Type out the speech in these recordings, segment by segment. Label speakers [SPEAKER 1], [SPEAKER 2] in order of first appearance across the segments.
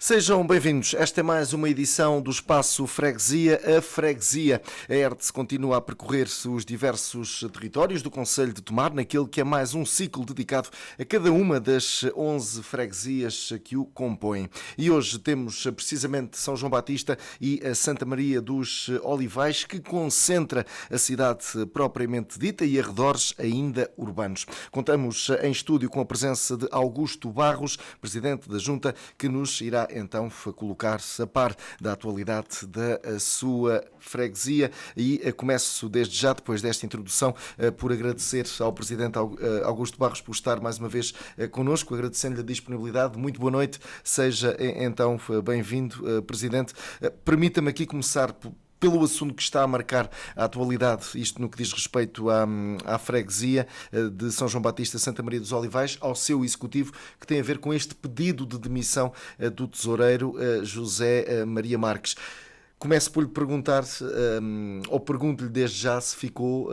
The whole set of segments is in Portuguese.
[SPEAKER 1] Sejam bem-vindos. Esta é mais uma edição do Espaço Freguesia, a Freguesia. A ERTE continua a percorrer os diversos territórios do Concelho de Tomar, naquele que é mais um ciclo dedicado a cada uma das 11 freguesias que o compõem. E hoje temos precisamente São João Batista e a Santa Maria dos Olivais, que concentra a cidade propriamente dita e arredores ainda urbanos. Contamos em estúdio com a presença de Augusto Barros, presidente da Junta, que nos irá então colocar-se a par da atualidade da sua freguesia. E começo desde já, depois desta introdução, por agradecer ao presidente Augusto Barros por estar mais uma vez connosco, agradecendo-lhe a disponibilidade. Muito boa noite, seja então bem-vindo, presidente. Permita-me aqui começar pelo assunto que está a marcar a atualidade, isto no que diz respeito à freguesia de São João Batista, Santa Maria dos Olivais, ao seu executivo, que tem a ver com este pedido de demissão do tesoureiro José Maria Marques. Começo por lhe perguntar, ou pergunto-lhe desde já, se ficou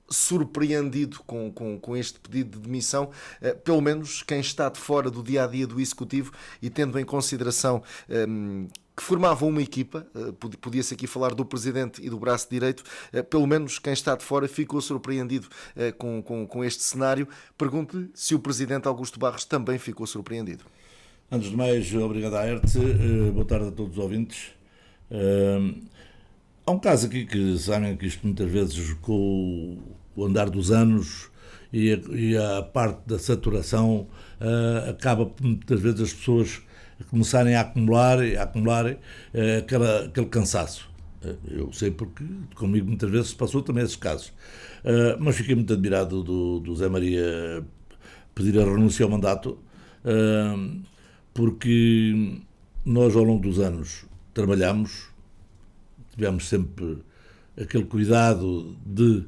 [SPEAKER 1] surpreendido com este pedido de demissão, pelo menos quem está de fora do dia-a-dia do executivo e tendo em consideração que formavam uma equipa, podia-se aqui falar do presidente e do braço direito, pelo menos quem está de fora ficou surpreendido com este cenário. Pergunto-lhe se o presidente Augusto Barros também ficou surpreendido.
[SPEAKER 2] Antes de mais, obrigado à ERTE, boa tarde a todos os ouvintes. Há um caso aqui que sabem que isto muitas vezes com o andar dos anos e a parte da saturação acaba muitas vezes as pessoas começarem a acumular aquele cansaço. Eu sei porque comigo muitas vezes se passou também esses casos. Mas fiquei muito admirado do Zé Maria pedir a renúncia ao mandato, porque nós ao longo dos anos trabalhamos, tivemos sempre aquele cuidado de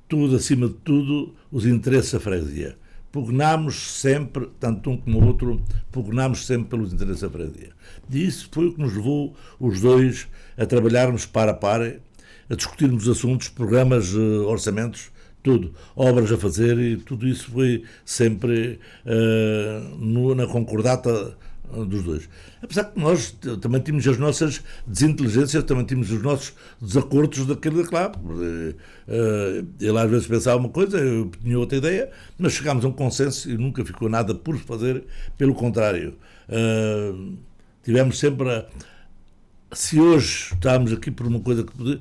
[SPEAKER 2] tudo, acima de tudo, os interesses da freguesia. Pugnámos sempre, tanto um como o outro, pugnámos sempre pelos interesses da freguesia. E isso foi o que nos levou os dois a trabalharmos par a par, a discutirmos assuntos, programas, orçamentos, tudo, obras a fazer, e tudo isso foi sempre na concordata dos dois. Apesar que nós também tínhamos as nossas desinteligências, também tínhamos os nossos desacordos daquele claro. Ele às vezes pensava uma coisa, eu tinha outra ideia, mas chegámos a um consenso e nunca ficou nada por fazer, pelo contrário. Tivemos sempre se hoje estávamos aqui por uma coisa que podia,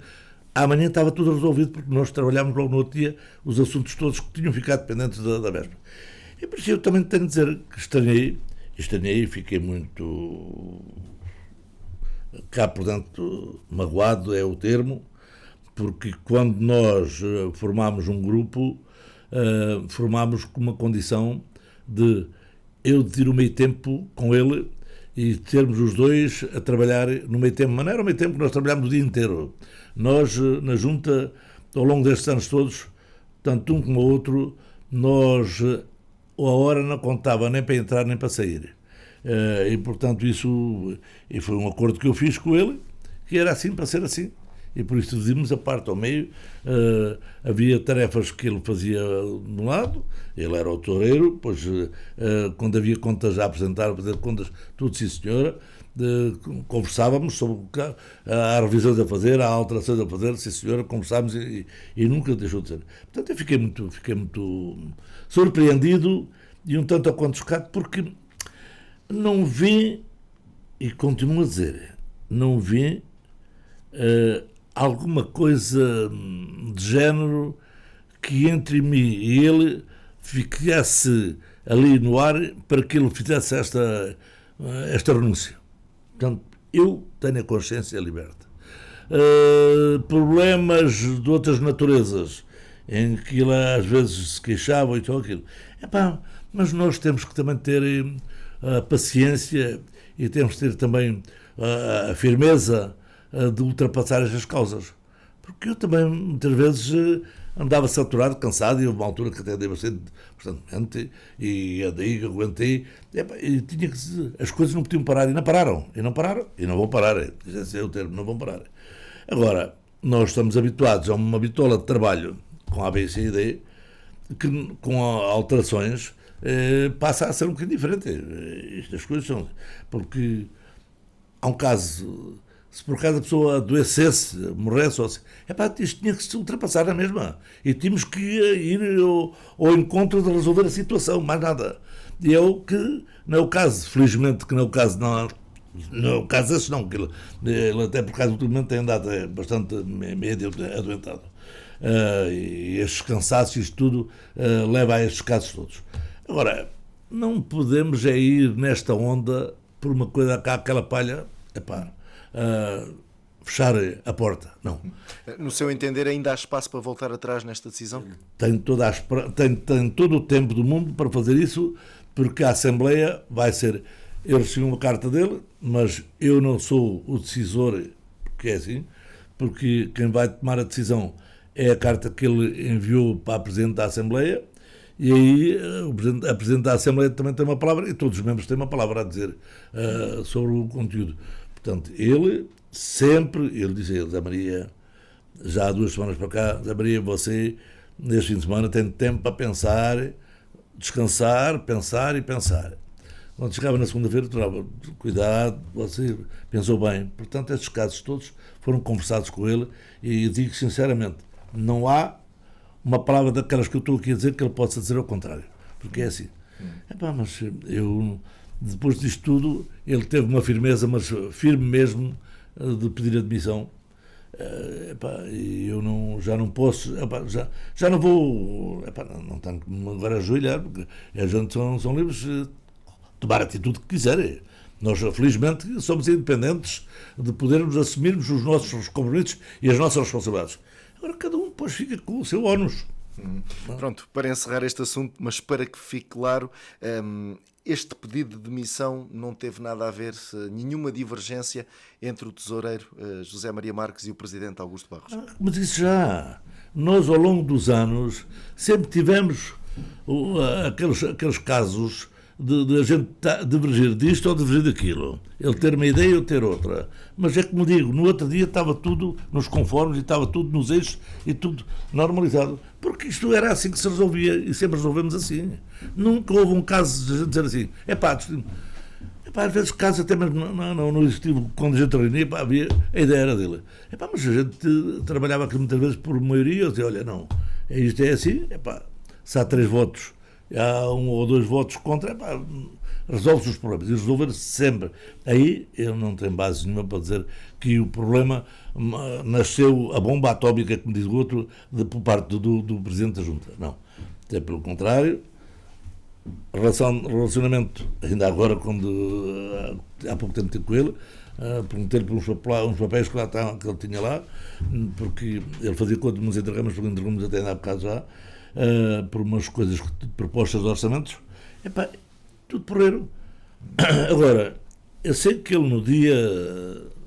[SPEAKER 2] amanhã estava tudo resolvido, porque nós trabalhámos logo no outro dia os assuntos todos que tinham ficado dependentes da véspera. E por isso eu também tenho de dizer que estranhei e fiquei muito cá por dentro, magoado é o termo, porque quando nós formámos um grupo, formámos com uma condição de eu ter o meio tempo com ele e termos os dois a trabalhar no meio tempo, mas não era o meio tempo que nós trabalhámos o dia inteiro. Nós, na Junta, ao longo destes anos todos, tanto um como o outro, nós a hora não contava nem para entrar nem para sair. E, portanto, isso e foi um acordo que eu fiz com ele, que era assim para ser assim. E por isso dividimos a parte ao meio. Havia tarefas que ele fazia de um lado, ele era o tesoureiro, pois quando havia contas a apresentar, a fazer contas, tudo sim senhora, conversávamos sobre a revisões a fazer, há alterações a fazer, sim senhora, conversávamos e nunca deixou de ser. Portanto, eu fiquei muito surpreendido e um tanto ao quanto chocado, porque não vi, e continuo a dizer, não vi alguma coisa de género que entre mim e ele ficasse ali no ar para que ele fizesse esta renúncia. Portanto, eu tenho a consciência liberta. Problemas de outras naturezas, em que ele às vezes se queixava e tudo aquilo. Mas nós temos que também ter a paciência e temos que ter também a firmeza de ultrapassar estas causas. Porque eu também, muitas vezes, andava saturado, cansado, e houve uma altura que até dei bastante, e daí que aguentei, e tinha que, as coisas não podiam parar, e não pararam, e não vão parar, esse é o termo, não vão parar. Agora, nós estamos habituados a uma bitola de trabalho com A, B, C e D, que com alterações passa a ser um bocadinho diferente. Estas coisas são, porque há um caso, se por acaso a pessoa adoecesse, morresse, ou assim, isto tinha que se ultrapassar na mesma. E tínhamos que ir ao encontro de resolver a situação, mais nada. E é o que não é o caso, felizmente que não é o caso, não é o caso esse não, que ele até por acaso ultimamente tem andado bastante meio adoentado. E estes cansaços, isto tudo, leva a estes casos todos. Agora, não podemos ir nesta onda por uma coisa cá, aquela palha, fechar a porta, não.
[SPEAKER 1] No seu entender, ainda há espaço para voltar atrás nesta decisão?
[SPEAKER 2] Tem todo o tempo do mundo para fazer isso, porque a Assembleia vai ser... Eu recebi uma carta dele, mas eu não sou o decisor, porque é assim, porque quem vai tomar a decisão é a carta que ele enviou para a Presidente da Assembleia, e aí a Presidente da Assembleia também tem uma palavra, e todos os membros têm uma palavra a dizer sobre o conteúdo. Portanto, ele disse a Zé Maria, já há 2 semanas para cá, Zé Maria, você, neste fim de semana, tem tempo para pensar, descansar, pensar e pensar. Quando chegava na segunda-feira, cuidado, você pensou bem. Portanto, estes casos todos foram conversados com ele e digo sinceramente, não há uma palavra daquelas que eu estou aqui a dizer que ele possa dizer ao contrário. Porque é assim. Mas eu, depois disto tudo, ele teve uma firmeza, mas firme mesmo, de pedir admissão. E eu já não posso, já não vou, não tenho que me agora ajoelhar, porque a gente são livres de tomar a atitude que quiserem. Nós, felizmente, somos independentes de podermos assumirmos os nossos compromissos e as nossas responsabilidades. Agora, cada um depois fica com o seu ónus.
[SPEAKER 1] Pronto, para encerrar este assunto, mas para que fique claro, este pedido de demissão não teve nada a ver, nenhuma divergência entre o tesoureiro José Maria Marques e o presidente Augusto Barros.
[SPEAKER 2] Mas isso já. Nós, ao longo dos anos, sempre tivemos aqueles casos de a gente divergir disto ou divergir daquilo. Ele ter uma ideia ou ter outra. Mas é como digo, no outro dia estava tudo nos conformes e estava tudo nos eixos e tudo normalizado. Porque isto era assim que se resolvia e sempre resolvemos assim. Nunca houve um caso de a gente dizer assim, às vezes casos até mesmo não existiu, quando a gente reunia, havia, a ideia era dele. Mas a gente trabalhava aqui muitas vezes por maioria, eu dizia, olha, não, isto é assim, se há 3 votos, há 1 ou 2 votos contra, resolve-se os problemas e resolver-se sempre. Aí eu não tenho base nenhuma para dizer que o problema nasceu a bomba atómica, como diz o outro, por parte do Presidente da Junta. Não. Até pelo contrário, relacionamento, ainda agora, quando há pouco tempo estive com ele, perguntei-lhe por uns papéis que ele tinha lá, porque ele fazia conta de uns interramos, porque interramos até há bocado já, por umas coisas, propostas de orçamentos, tudo porreiro. Agora, eu sei que ele no dia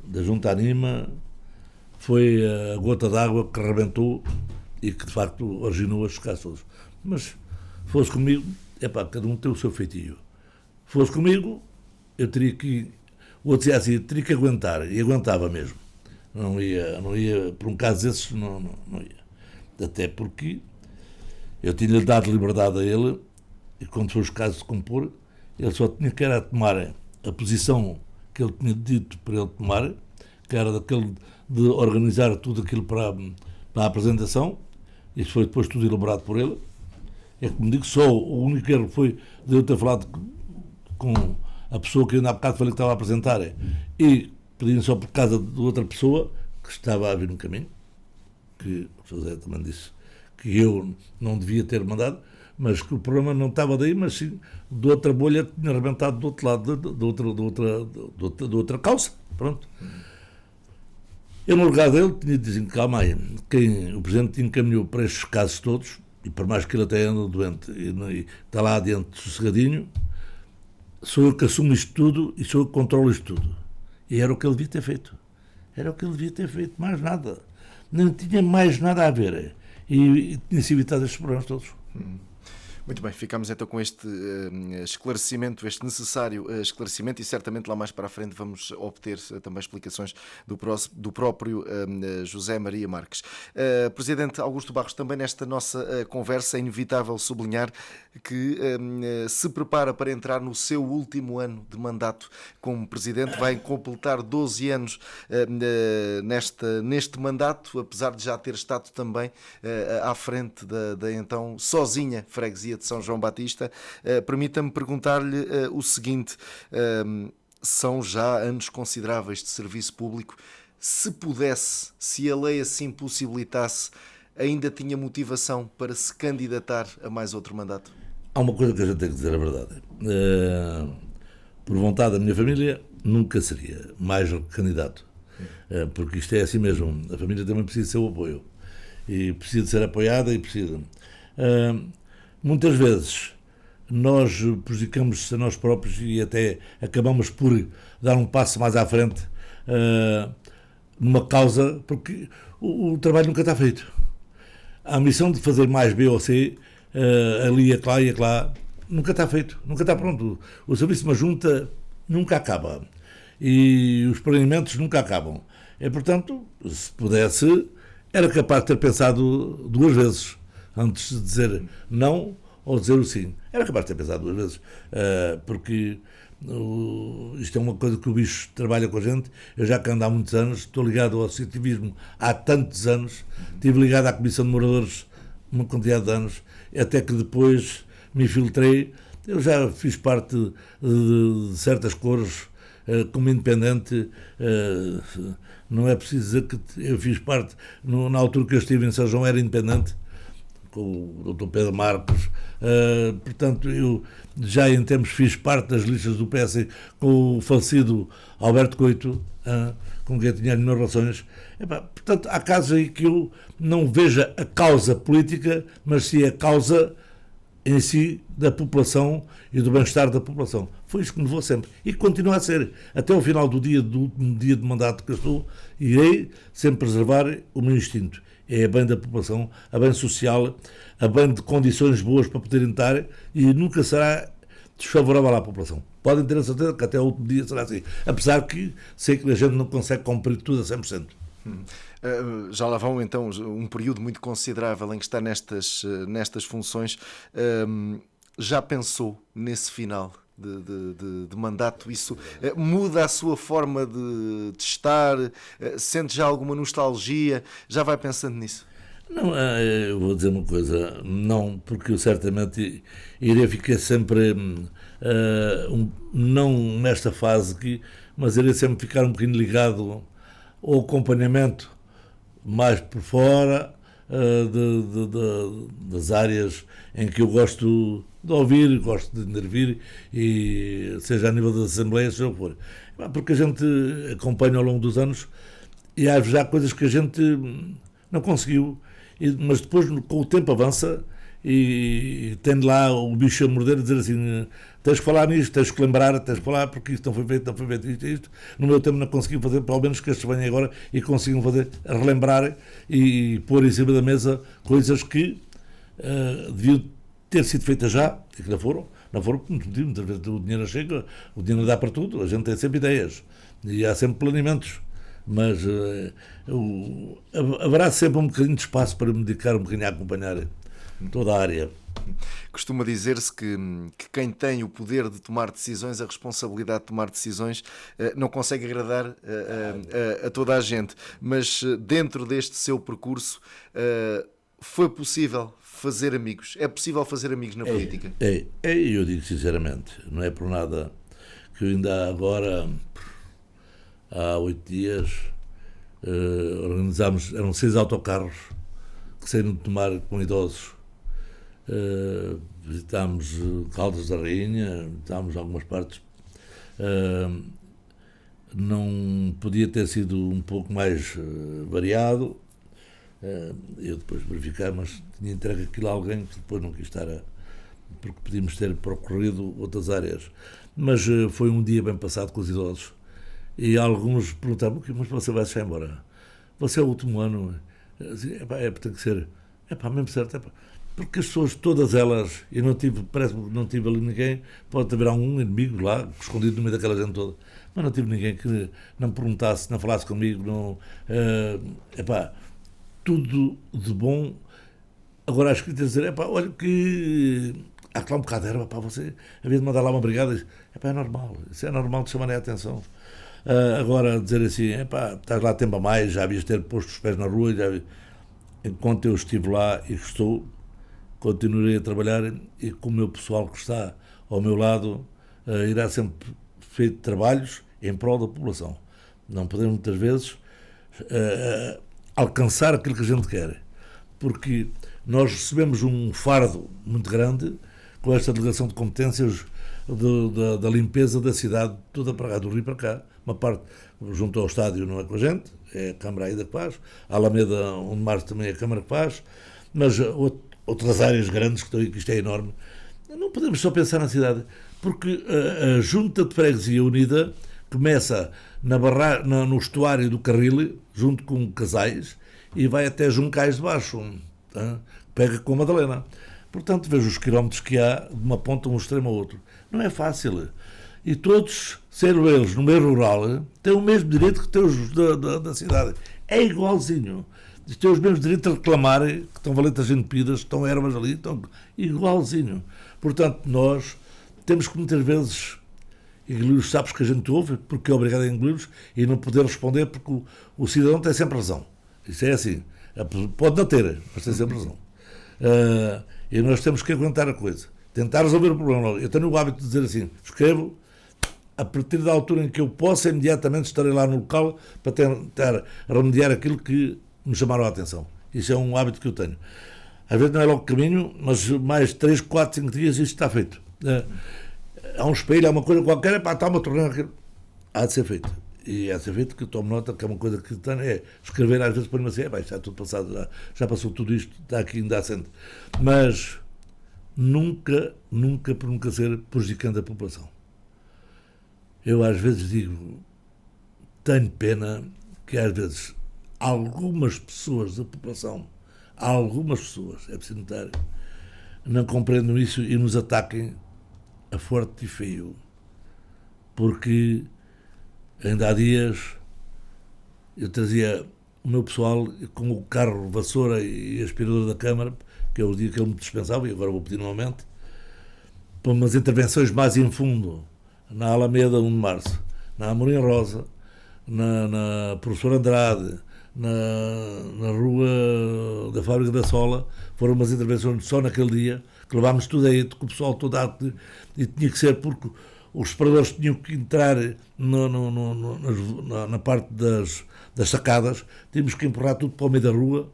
[SPEAKER 2] da Junta Anima foi a gota d'água que rebentou e que de facto originou estes casos todos. Mas fosse comigo, cada um tem o seu feitio. Fosse comigo, eu teria que, o outro dizia assim, teria que aguentar, e aguentava mesmo. Não ia por um caso desses, não ia. Até porque eu tinha-lhe dado liberdade a ele, e quando foi os casos de compor, ele só tinha que era tomar a posição que ele tinha dito para ele tomar, que era daquele de organizar tudo aquilo para a apresentação. Isso foi depois tudo elaborado por ele. É como digo, só o único erro foi de eu ter falado com a pessoa que ainda há bocado falei que estava a apresentar e pedindo só por causa de outra pessoa que estava a vir no caminho, que o José também disse que eu não devia ter mandado, mas que o problema não estava daí, mas sim de outra bolha que tinha arrebentado do outro lado, de outra calça. Pronto. Eu, no lugar dele, tinha dito, calma aí, quem o Presidente encaminhou para estes casos todos, e por mais que ele até ande doente e está lá adiante sossegadinho, sou eu que assumo isto tudo e sou eu que controlo isto tudo. E era o que ele devia ter feito. Era o que ele devia ter feito, mais nada. Não tinha mais nada a ver. E tinha-se evitado estes problemas todos.
[SPEAKER 1] Muito bem, ficamos então com este esclarecimento, este necessário esclarecimento, e certamente lá mais para a frente vamos obter também explicações do próprio José Maria Marques. Presidente Augusto Barros, também nesta nossa conversa é inevitável sublinhar que se prepara para entrar no seu último ano de mandato como Presidente, vai completar 12 anos neste mandato, apesar de já ter estado também à frente da então sozinha freguesia de São João Batista. Permita-me perguntar-lhe o seguinte: são já anos consideráveis de serviço público. Se pudesse, se a lei assim possibilitasse, ainda tinha motivação para se candidatar a mais outro mandato?
[SPEAKER 2] Há uma coisa que a gente tem que dizer a verdade. Por vontade da minha família, nunca seria mais candidato. Porque isto é assim mesmo. A família também precisa do seu apoio. E precisa de ser apoiada e precisa. Muitas vezes nós prejudicamos a nós próprios e até acabamos por dar um passo mais à frente numa causa, porque o trabalho nunca está feito. A missão de fazer mais B ou C, ali e acolá, nunca está feito, nunca está pronto. O serviço de uma junta nunca acaba e os planeamentos nunca acabam. Portanto, se pudesse, era capaz de ter pensado duas vezes antes de dizer não ou dizer o sim. Era capaz de ter pensado duas vezes, porque isto é uma coisa que o bicho trabalha com a gente. Eu já que ando há muitos anos, estou ligado ao associativismo há tantos anos, estive ligado à Comissão de Moradores uma quantidade de anos, até que depois me infiltrei. Eu já fiz parte de certas cores como independente. Não é preciso dizer que eu fiz parte, na altura que eu estive em São João era independente, com o Dr. Pedro Marcos. Portanto, eu já em tempos fiz parte das listas do PS com o falecido Alberto Coito, com quem tinha as minhas relações. Portanto, há casos aí que eu não veja a causa política, mas sim a causa em si da população e do bem-estar da população. Foi isso que me levou sempre. E continua a ser. Até ao final do último dia de mandato que eu estou, irei sempre preservar o meu instinto. É a bem da população, a bem social, a bem de condições boas para poderem estar, e nunca será desfavorável à população. Podem ter a certeza que até o último dia será assim. Apesar que sei que a gente não consegue cumprir tudo a 100%.
[SPEAKER 1] Já lá vão então um período muito considerável em que está nestas funções. Já pensou nesse final de mandato? Isso muda a sua forma de estar? Sente já alguma nostalgia? Já vai pensando nisso?
[SPEAKER 2] Não, eu vou dizer uma coisa, não, porque eu certamente irei ficar sempre, não nesta fase aqui, mas irei sempre ficar um bocadinho ligado ao acompanhamento mais por fora das áreas em que eu gosto de ouvir, gosto de intervir, e seja a nível das assembleias, seja o que for. Porque a gente acompanha ao longo dos anos e há já coisas que a gente não conseguiu, mas depois com o tempo avança e tem lá o bicho a morder e dizer assim: tens que falar nisto, tens que lembrar, tens que falar, porque isto não foi feito, isto. No meu tempo não consegui fazer, pelo menos que estes venham agora e consigam fazer, relembrar e pôr em cima da mesa coisas que deviam ter sido feitas já e que não foram porque muitas vezes o dinheiro não chega, o dinheiro não dá para tudo, a gente tem sempre ideias e há sempre planeamentos, mas haverá sempre um bocadinho de espaço para me dedicar um bocadinho a acompanhar toda a área.
[SPEAKER 1] Costuma dizer-se que quem tem o poder de tomar decisões, a responsabilidade de tomar decisões, não consegue agradar a toda a gente, mas dentro deste seu percurso foi possível fazer amigos? É possível fazer amigos na política?
[SPEAKER 2] Eu digo sinceramente, não é por nada que eu ainda agora, há 8 dias, organizámos, eram 6 autocarros que saíram de Tomar com idosos. Visitámos Caldas da Rainha, visitámos algumas partes. Não podia ter sido um pouco mais variado. Eu depois verificar, mas tinha entregue aquilo a alguém que depois não quis estar porque podíamos ter percorrido outras áreas. Mas foi um dia bem passado com os idosos. E alguns perguntaram: mas você vai se embora? Você é o último ano? Tem que ser. Mesmo certo. Porque as pessoas, todas elas, parece que não tive ali ninguém, pode haver um inimigo lá, escondido no meio daquela gente toda, mas não tive ninguém que não me perguntasse, não falasse comigo, não, tudo de bom. Agora as críticas dizer, olha que há lá um bocado de erva para você, a vez de mandar lá uma brigada, é normal, isso é normal de chamarem a atenção. Agora dizer assim, estás lá tempo a mais, já havias ter posto os pés na rua, enquanto eu estive lá e estou, continuarei a trabalhar e com o meu pessoal que está ao meu lado irá sempre feito trabalhos em prol da população. Não podemos muitas vezes alcançar aquilo que a gente quer, porque nós recebemos um fardo muito grande com esta delegação de competências da limpeza da cidade, toda para cá, do Rio para cá. Uma parte junto ao estádio não é com a gente, é a Câmara ainda que faz, a Alameda 1 de Março também é a Câmara que faz, mas outras áreas grandes que estão aí, que isto é enorme. Não podemos só pensar na cidade, porque a Junta de Freguesia Unida começa no estuário do Carril, junto com Casais, e vai até Juncais de Baixo, pega com a Madalena. Portanto, vejo os quilómetros que há de uma ponta a um extremo ao outro. Não é fácil. E todos, sendo eles no meio rural, têm o mesmo direito que têm os da cidade. É igualzinho. Têm os mesmos direitos a reclamar, que estão valetas entupidas, que estão ervas ali, estão igualzinho. Portanto, nós temos que muitas vezes engolir os sapos que a gente ouve, porque é obrigado a engolir-los, e não poder responder, porque o cidadão tem sempre razão. Isso é assim. Pode não ter, mas tem sempre razão. E nós temos que aguentar a coisa. Tentar resolver o problema. Eu tenho o hábito de dizer assim, escrevo, a partir da altura em que eu possa, imediatamente estarei lá no local para tentar remediar aquilo que me chamaram a atenção. Isso é um hábito que eu tenho. Às vezes não é logo caminho, mas mais 3, 4, 5 dias isto está feito. Há um espelho, há uma coisa qualquer, está uma torneira, há de ser feito. E há de ser feito, que eu tomo nota, que é uma coisa que tenho, é escrever às vezes para mim assim, está tudo passado, já passou tudo isto, está aqui ainda assente. Mas nunca por nunca ser prejudicando a população. Eu às vezes digo, tenho pena que às vezes algumas pessoas da população, é preciso notar, não compreendam isso e nos ataquem a forte e feio. Porque ainda há dias eu trazia o meu pessoal com o carro, vassoura e aspirador da Câmara, que é o dia que ele me dispensava, e agora vou pedir novamente, para umas intervenções mais em fundo, na Alameda 1 de Março, na Amorim Rosa, na Professor Andrade, na Rua da Fábrica da Sola. Foram umas intervenções só naquele dia, que levámos tudo aí, com o pessoal todo apto, e tinha que ser porque os separadores tinham que entrar na parte das sacadas, tínhamos que empurrar tudo para o meio da rua,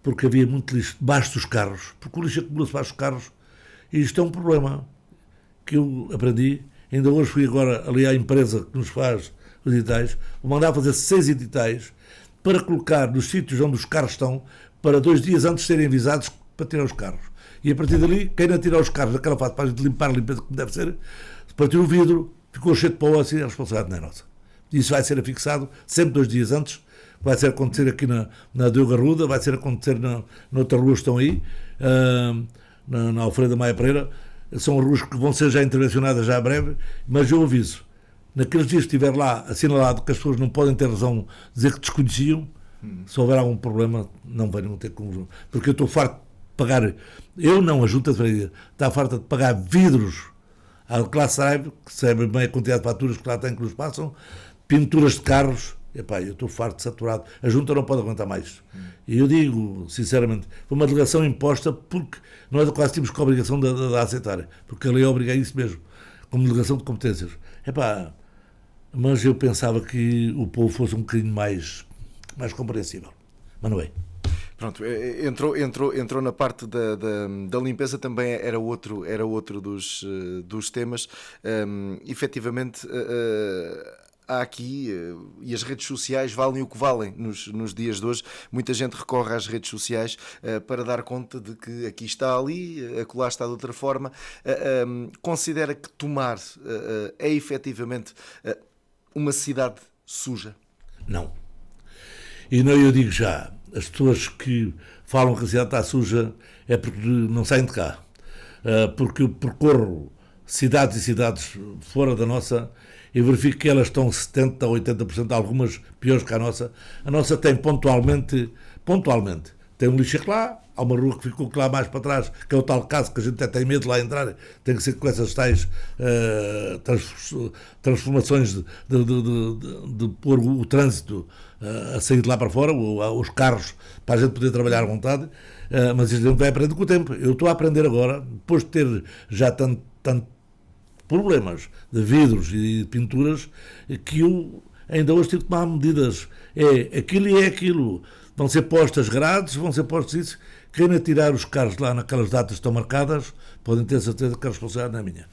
[SPEAKER 2] porque havia muito lixo debaixo dos carros, porque o lixo acumula-se debaixo dos carros, e isto é um problema que eu aprendi. Ainda hoje fui agora ali à empresa que nos faz os editais, vou mandar fazer 6 editais para colocar nos sítios onde os carros estão, para 2 dias antes de serem avisados para tirar os carros. E a partir dali, quem não tirar os carros daquela fase para a gente limpar a limpeza como deve ser, se partiu o vidro, ficou cheio de pó, assim a responsabilidade não é nossa. Isso vai ser afixado sempre 2 dias antes, vai ser acontecer aqui na Diogo Arruda, vai ser acontecer na outra rua que estão aí, na Alfredo Maia Pereira. São ruas que vão ser já intervencionadas já a breve, mas eu aviso, naqueles dias que estiver lá assinalado que as pessoas não podem ter razão de dizer que desconheciam, se houver algum problema, não venham ter como. Porque eu estou farto de pagar, eu não, a Junta de Freguesia, está farta de pagar vidros à classe drive, que sabe bem a quantidade de faturas que lá têm que nos passam, pinturas de carros. Eu estou farto de saturado. A Junta não pode aguentar mais. E eu digo, sinceramente, foi uma delegação imposta porque nós quase tínhamos com a obrigação de aceitar. Porque a lei obriga a isso mesmo, como delegação de competências. Mas eu pensava que o povo fosse um bocadinho mais compreensível. Mas não é.
[SPEAKER 1] Pronto, entrou na parte da limpeza, também era outro dos temas. Efetivamente, há aqui, e as redes sociais valem o que valem nos dias de hoje. Muita gente recorre às redes sociais para dar conta de que aqui está ali, acolá está de outra forma. Considera que Tomar é efetivamente uma cidade suja?
[SPEAKER 2] Não. E não, eu digo já, as pessoas que falam que a cidade está suja é porque não saem de cá. Porque eu percorro cidades e cidades fora da nossa e verifico que elas estão 70% a 80%, algumas piores que a nossa tem pontualmente, tem um lixo lá, há uma rua que ficou lá mais para trás, que é o tal caso que a gente até tem medo de lá entrar, tem que ser com essas tais transformações de pôr o trânsito a sair de lá para fora, os carros, para a gente poder trabalhar à vontade, mas isto não vai aprender com o tempo. Eu estou a aprender agora, depois de ter já tanto problemas de vidros e de pinturas, que eu ainda hoje tive que tomar medidas. É aquilo e é aquilo. Vão ser postas grades, vão ser postos isso. Querem tirar os carros lá naquelas datas que estão marcadas, podem ter certeza que a responsabilidade não é minha.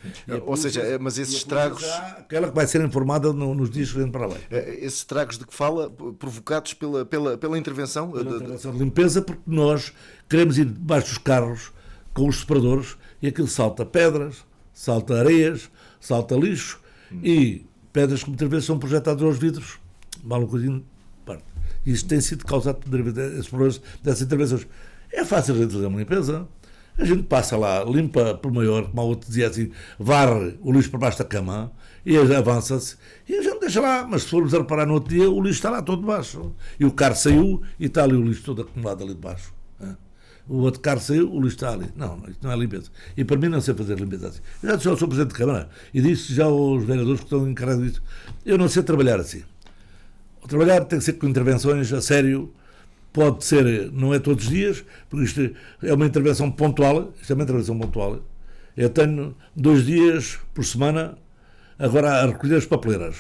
[SPEAKER 1] Ou seja, mas esses estragos...
[SPEAKER 2] Aquela que vai ser informada nos dias que vêm para lá.
[SPEAKER 1] Esses estragos de que fala, provocados pela intervenção?
[SPEAKER 2] Pela intervenção de limpeza, porque nós queremos ir debaixo dos carros com os separadores e aquilo salta pedras, salta areias, salta lixo e pedras que muitas vezes são projetadas aos vidros. Mal um bocadinho de parte. Isso tem sido causado por esses problemas dessas intervenções. É fácil a gente fazer uma limpeza. A gente passa lá, limpa por maior, como o outro dizia assim, varre o lixo para baixo da cama e avança-se e a gente deixa lá. Mas se formos a reparar no outro dia, o lixo está lá todo debaixo. E o carro saiu e está ali o lixo todo acumulado ali debaixo. O outro carro saiu, o lixo está ali. Não, isto não é limpeza. E para mim não sei fazer limpeza assim. Eu já sou Presidente de Câmara e disse já aos vereadores que estão encarregados disso. Eu não sei trabalhar assim. O trabalhar tem que ser com intervenções a sério. Pode ser, não é todos os dias, porque isto é uma intervenção pontual. Isto é uma intervenção pontual. Eu tenho 2 dias por semana agora a recolher as papeleiras.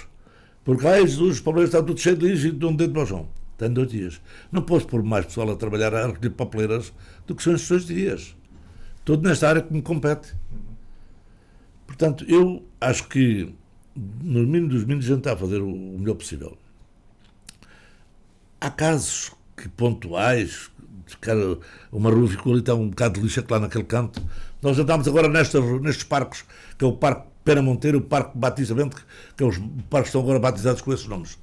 [SPEAKER 2] Porque, Jesus, os papeleiros estão tudo cheio de lixo e estão dentro do chão. Tenho 2 dias. Não posso pôr mais pessoal a trabalhar a recolher papeleiras do que são estes 2 dias. Tudo nesta área que me compete. Portanto, eu acho que, no mínimo dos mínimos, a gente está a fazer o melhor possível. Há casos que pontuais, uma rua ficou ali, está um bocado de lixo lá naquele canto. Nós andamos agora nestes parques, que é o Parque Pena Monteiro, o Parque Batista Bento, que é os parques que estão agora batizados com esses nomes,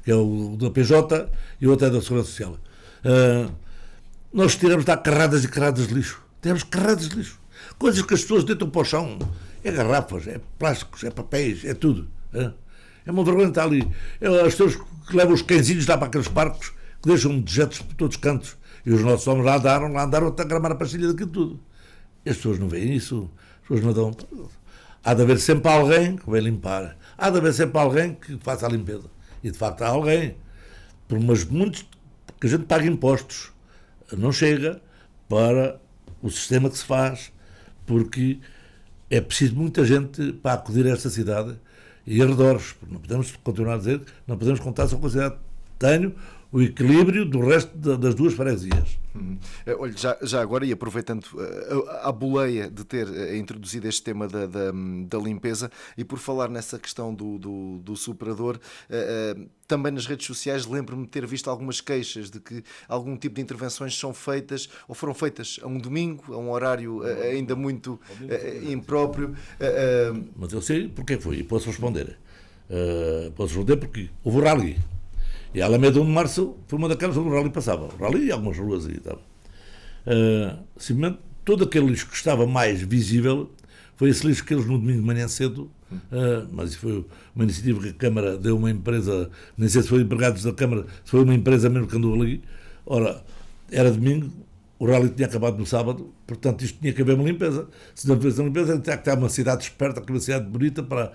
[SPEAKER 2] que é o da PJ e o outro é da Segurança Social. Nós tiramos lá carradas e carradas de lixo. Temos carradas de lixo. Coisas que as pessoas deitam para o chão. É garrafas, é plásticos, é papéis, é tudo. É uma vergonha estar ali. As pessoas que levam os cãezinhos lá para aqueles parques, que deixam dejetos por todos os cantos. E os nossos homens lá andaram até a gramar a pastilha daquilo tudo. E as pessoas não veem isso. As pessoas não dão... Há de haver sempre alguém que vai limpar. Há de haver sempre alguém que faça a limpeza. E de facto há alguém. Mas muitos que a gente paga impostos não chega para o sistema que se faz, porque é preciso muita gente para acudir a esta cidade e arredores. Não podemos continuar a dizer, não podemos contar só com a cidade. Tenho o equilíbrio do resto das 2 freguesias.
[SPEAKER 1] Olha, já agora, e aproveitando a boleia de ter introduzido este tema da limpeza, e por falar nessa questão do superador, também nas redes sociais lembro-me de ter visto algumas queixas de que algum tipo de intervenções são feitas, ou foram feitas a um domingo, a um horário ainda muito impróprio.
[SPEAKER 2] Mas eu sei porque foi, e posso responder. Posso responder porque houve o rally. E a Alameda 1 de Março foi uma daquelas onde o rally passava. O rally e algumas ruas aí. Simplesmente todo aquele lixo que estava mais visível foi esse lixo que eles no domingo de manhã cedo, mas isso foi uma iniciativa que a Câmara deu uma empresa, nem sei se foi empregados da Câmara, se foi uma empresa mesmo que andou ali. Ora, era domingo, o rally tinha acabado no sábado, portanto isto tinha que haver uma limpeza. Se não houvesse uma limpeza, tinha que estar uma cidade esperta, uma cidade bonita para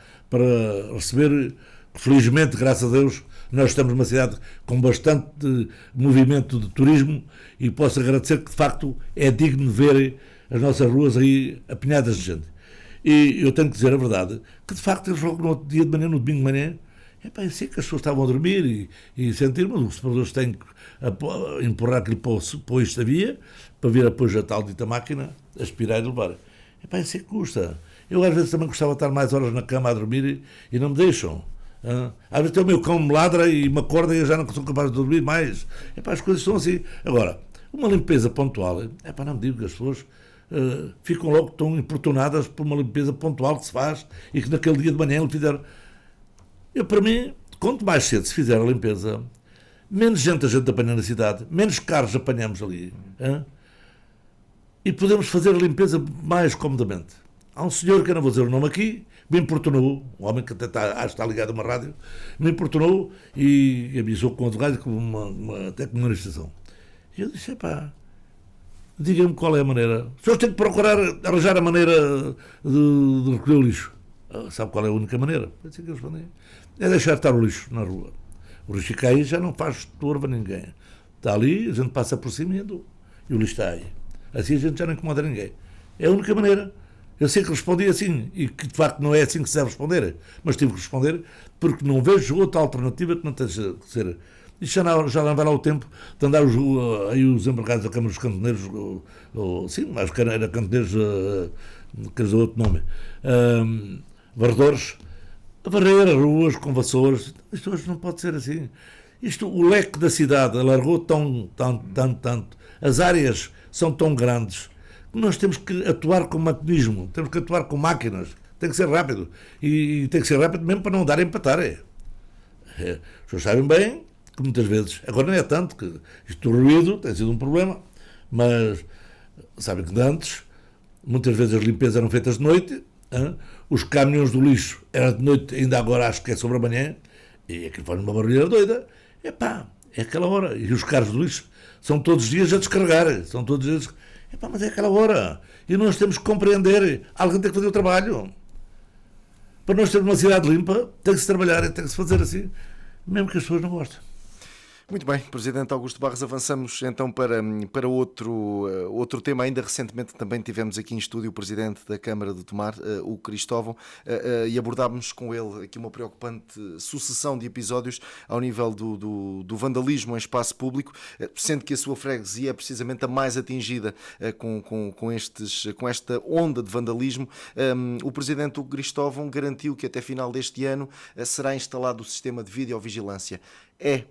[SPEAKER 2] receber. Felizmente, graças a Deus, nós estamos numa cidade com bastante movimento de turismo e posso agradecer que, de facto, é digno de ver as nossas ruas aí apinhadas de gente. E eu tenho que dizer a verdade, que, de facto, eles logo no outro dia de manhã, no domingo de manhã, eu sei que as pessoas estavam a dormir e sentir, mas os separadores têm que empurrar aquilo para o eixo da via, para vir depois a tal dita máquina, aspirar e levar. Eu sei que custa. Eu, às vezes, também gostava de estar mais horas na cama a dormir e não me deixam. Às vezes o meu cão me ladra e me acorda e eu já não sou capaz de dormir mais. As coisas são assim. Agora, uma limpeza pontual, não me digo que as pessoas ficam logo tão importunadas por uma limpeza pontual que se faz e que naquele dia de manhã ele fizer. Para mim, quanto mais cedo se fizer a limpeza, menos gente a gente apanha na cidade, menos carros apanhamos ali. Hein? E podemos fazer a limpeza mais comodamente. Há um senhor, que eu não vou dizer o nome aqui, me importunou, um homem que até está ligado a uma rádio, me importunou e avisou com o advogado com até com uma manifestação. E eu disse, diga-me qual é a maneira. Os senhores têm que procurar arranjar a maneira de recolher o lixo. Sabe qual é a única maneira? Eu disse que eu respondi. É deixar estar o lixo na rua. O lixo fica aí, já não faz turva a ninguém. Está ali, a gente passa por cima e o lixo está aí. Assim a gente já não incomoda ninguém. É a única maneira. Eu sei que respondi assim, e que de facto não é assim que se deve responder, mas tive que responder porque não vejo outra alternativa que não tenha que ser. E já não vai lá o tempo de andar aí os empregados da Câmara dos Cantoneiros, sim, mas era Cantoneiros, quer dizer outro nome, varredores, a varrer ruas com vassouras. Isto hoje não pode ser assim. O leque da cidade alargou tanto, as áreas são tão grandes, que nós temos que atuar com maquinismo, temos que atuar com máquinas, tem que ser rápido, e tem que ser rápido mesmo para não dar a empatar. Os senhores sabem bem que muitas vezes, agora não é tanto, que isto do ruído tem sido um problema, mas sabem que de antes, muitas vezes as limpezas eram feitas de noite, os caminhões do lixo eram de noite, ainda agora acho que é sobre a manhã, e aquilo faz uma barulheira doida, é aquela hora, e os carros do lixo são todos os dias a descarregar, mas é aquela hora, e nós temos que compreender, alguém tem que fazer o trabalho. Para nós termos uma cidade limpa, tem que se trabalhar, tem que se fazer assim, mesmo que as pessoas não gostem.
[SPEAKER 1] Muito bem, Presidente Augusto Barros, avançamos então para outro tema. Ainda recentemente também tivemos aqui em estúdio o Presidente da Câmara de Tomar, o Cristóvão, e abordámos com ele aqui uma preocupante sucessão de episódios ao nível do vandalismo em espaço público, sendo que a sua freguesia é precisamente a mais atingida com esta onda de vandalismo. O Presidente Cristóvão garantiu que até final deste ano será instalado o sistema de videovigilância. É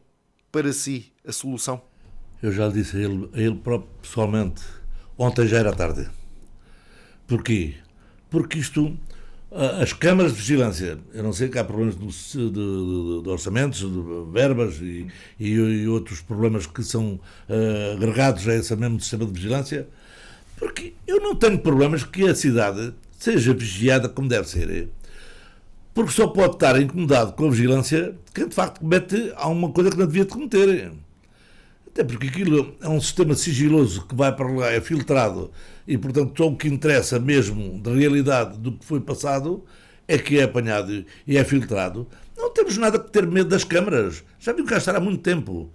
[SPEAKER 1] para si a solução?
[SPEAKER 2] Eu já lhe disse a ele próprio, pessoalmente, ontem já era tarde. Porquê? Porque as câmaras de vigilância, eu não sei que há problemas de orçamentos, de verbas e outros problemas que são agregados a esse mesmo sistema de vigilância, porque eu não tenho problemas que a cidade seja vigiada como deve ser. Porque só pode estar incomodado com a vigilância quem de facto comete alguma coisa que não devia de cometer. Até porque aquilo é um sistema sigiloso que vai para lá, é filtrado, e portanto só o que interessa mesmo da realidade do que foi passado é que é apanhado e é filtrado. Não temos nada que ter medo das câmaras. Já vim cá estar há muito tempo.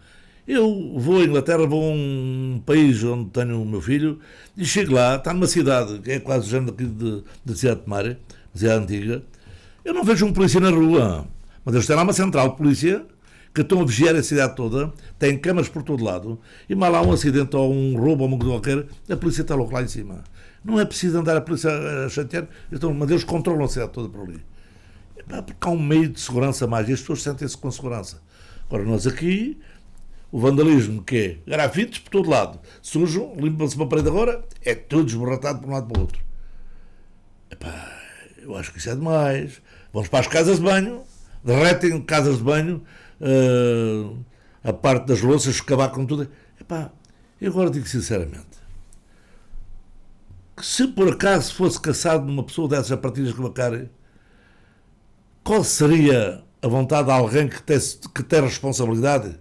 [SPEAKER 2] Eu vou à Inglaterra, vou a um país onde tenho o meu filho, e chego lá, está numa cidade, que é quase o género aqui da cidade de Tomar, cidade antiga. Eu não vejo um polícia na rua, mas eles têm lá uma central de polícia que estão a vigiar a cidade toda, têm câmaras por todo lado, e mal há um acidente ou um roubo ou uma coisa qualquer, a polícia está logo lá em cima. Não é preciso andar a polícia a chatear, mas eles controlam a cidade toda por ali. Porque há um meio de segurança a mais, e as pessoas sentem-se com segurança. Agora nós aqui, o vandalismo que é grafites por todo lado, sujo, limpa-se uma parede agora, é tudo desborratado por um lado para o outro. Eu acho que isso é demais. Vamos para as casas de banho, derretem casas de banho, a parte das louças, escavar com tudo. Eu agora digo sinceramente que se por acaso fosse caçado numa pessoa dessas a partir de escavacar, qual seria a vontade de alguém que tem responsabilidade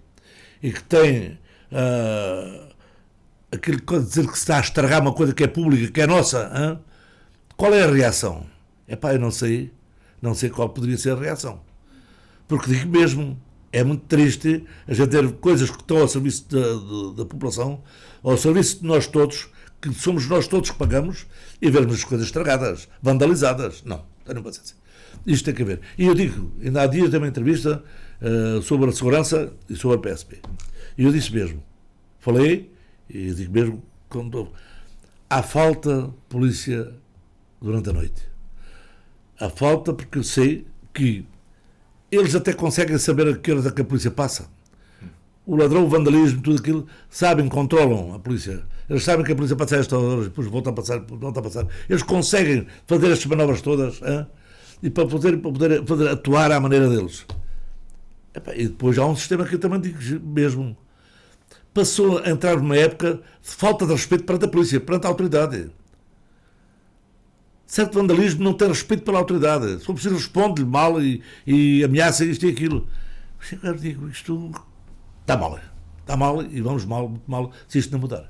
[SPEAKER 2] e que tem aquilo que dizer que se está a estragar uma coisa que é pública, que é nossa? Hein? Qual é a reação? Eu não sei qual poderia ser a reação. Porque digo mesmo, é muito triste a gente ter coisas que estão ao serviço da população, ao serviço de nós todos, que somos nós todos que pagamos, e vermos as coisas estragadas, vandalizadas. Não, tenho paciência. Isto tem que haver. E eu digo, ainda há dias dei uma entrevista sobre a segurança e sobre a PSP. E eu disse mesmo, falei, e digo mesmo, há falta de polícia durante a noite. Há falta porque eu sei que eles até conseguem saber a que horas é que a polícia passa. O ladrão, o vandalismo, tudo aquilo, sabem, controlam a polícia. Eles sabem que a polícia passa a esta hora, depois volta a passar. Eles conseguem fazer estas manobras todas, e para poder atuar à maneira deles. E depois há um sistema que eu também digo mesmo. Passou a entrar numa época de falta de respeito perante a polícia, perante a autoridade. Certo vandalismo não tem respeito pela autoridade. Se for preciso, responde-lhe mal e ameaça isto e aquilo. Eu digo, isto está mal e vamos mal, muito mal, se isto não mudar.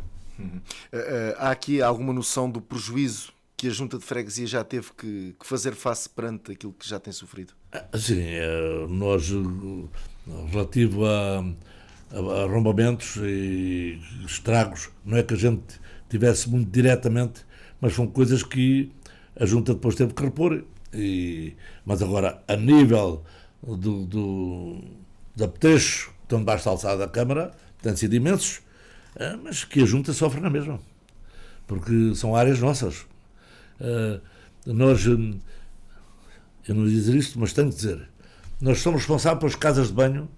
[SPEAKER 1] Há aqui alguma noção do prejuízo que a Junta de Freguesia já teve que fazer face perante aquilo que já tem sofrido?
[SPEAKER 2] Sim, nós, relativo a arrombamentos e estragos, não é que a gente tivesse muito diretamente, mas são coisas que a Junta depois teve que repor. Mas agora, a nível do apetrecho, que estão debaixo da alçada da Câmara, têm sido imensos, mas que a Junta sofre na mesma, porque são áreas nossas. Nós, eu não ia dizer isto, mas tenho que dizer, nós somos responsáveis pelas casas de banho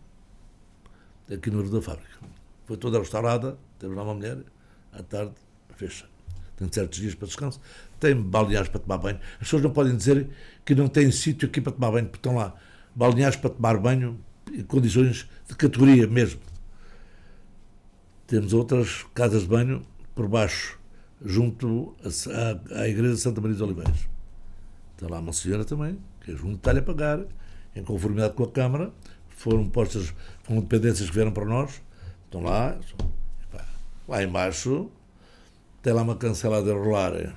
[SPEAKER 2] aqui no Rio da Fábrica. Foi toda restaurada, temos lá uma mulher, à tarde, fecha. Tem certos dias para descanso, tem balneários para tomar banho. As pessoas não podem dizer que não têm sítio aqui para tomar banho, porque estão lá balneários para tomar banho em condições de categoria mesmo. Temos outras casas de banho por baixo, junto à Igreja de Santa Maria dos Oliveiros. Está lá uma senhora também, que é junto-lhe a pagar, em conformidade com a Câmara, foram dependências que vieram para nós, estão lá, lá embaixo, tem lá uma cancelada a rolar,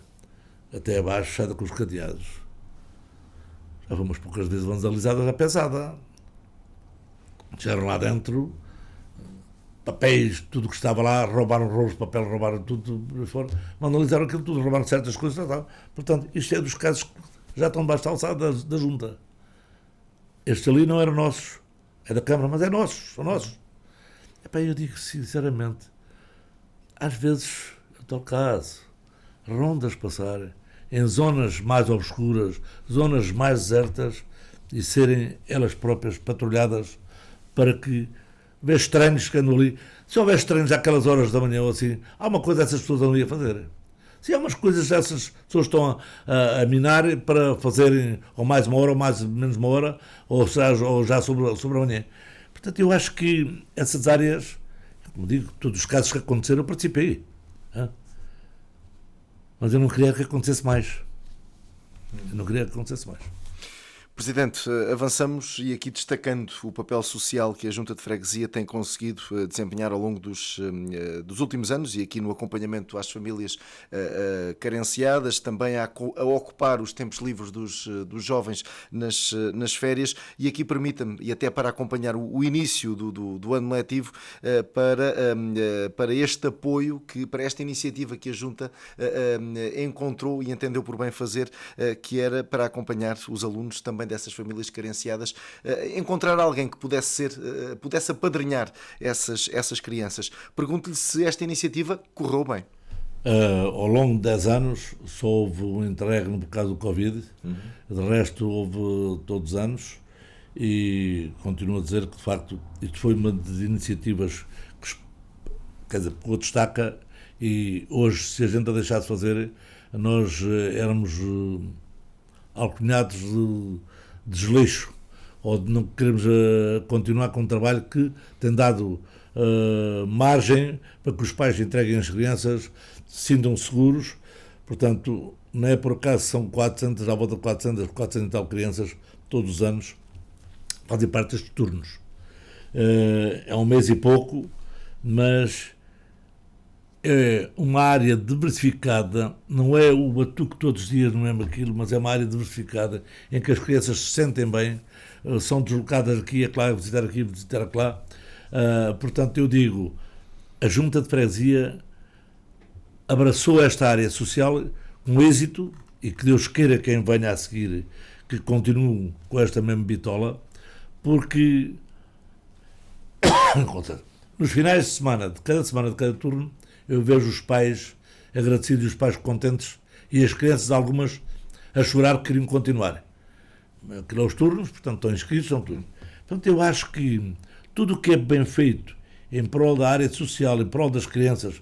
[SPEAKER 2] até abaixo, fechada com os cadeados. Já fomos poucas vezes vandalizadas, a pesada. Chegaram lá dentro, papéis, tudo que estava lá, roubaram rolos de papel, roubaram tudo fora, vandalizaram aquilo tudo, roubaram certas coisas. Tal. Portanto, isto é dos casos que já estão debaixo da alçada da Junta. Este ali não era nosso, é da Câmara, mas é nosso, são nossos. Eu digo sinceramente, às vezes, é tal caso, rondas passarem em zonas mais obscuras, zonas mais desertas, e serem elas próprias patrulhadas para que vê estranhos que andam ali. Se houver estranhos àquelas horas da manhã ou assim, há uma coisa essas pessoas andam ali a fazer. Se há umas coisas essas pessoas estão a minar para fazerem ou mais uma hora ou menos uma hora, ou já sobre a manhã. Portanto, eu acho que essas áreas, como digo, todos os casos que aconteceram, eu participei. Mas eu não queria que acontecesse mais.
[SPEAKER 1] Presidente, avançamos e aqui destacando o papel social que a Junta de Freguesia tem conseguido desempenhar ao longo dos últimos anos e aqui no acompanhamento às famílias carenciadas, também a ocupar os tempos livres dos jovens nas férias, e aqui permita-me, e até para acompanhar o início do ano letivo, para este apoio, para esta iniciativa que a Junta encontrou e entendeu por bem fazer, que era para acompanhar os alunos também dessas famílias carenciadas, encontrar alguém que pudesse apadrinhar essas crianças. Pergunto-lhe se esta iniciativa correu bem.
[SPEAKER 2] Ao longo de 10 anos só houve um interregno por causa do Covid, de resto houve todos os anos, e continuo a dizer que de facto isto foi uma das iniciativas que destaca, e hoje, se a gente a deixasse fazer, nós éramos alcunhados de desleixo, ou de não queremos continuar com um trabalho que tem dado margem para que os pais entreguem as crianças, se sintam seguros. Portanto, não é por acaso, são 400, à volta de 400 e tal crianças, todos os anos, fazem parte destes turnos. É um mês e pouco, mas é uma área diversificada, não é o batuque todos os dias, não é aquilo, mas é uma área diversificada em que as crianças se sentem bem, são deslocadas aqui, visitar lá. Portanto, eu digo, a Junta de Freguesia abraçou esta área social com êxito, e que Deus queira quem venha a seguir que continue com esta mesma bitola, porque nos finais de semana, de cada turno, eu vejo os pais agradecidos e os pais contentes, e as crianças, algumas, a chorar que queriam continuar. Aquilo aos turnos, portanto, estão inscritos, são tudo. Portanto, eu acho que tudo o que é bem feito em prol da área social, em prol das crianças,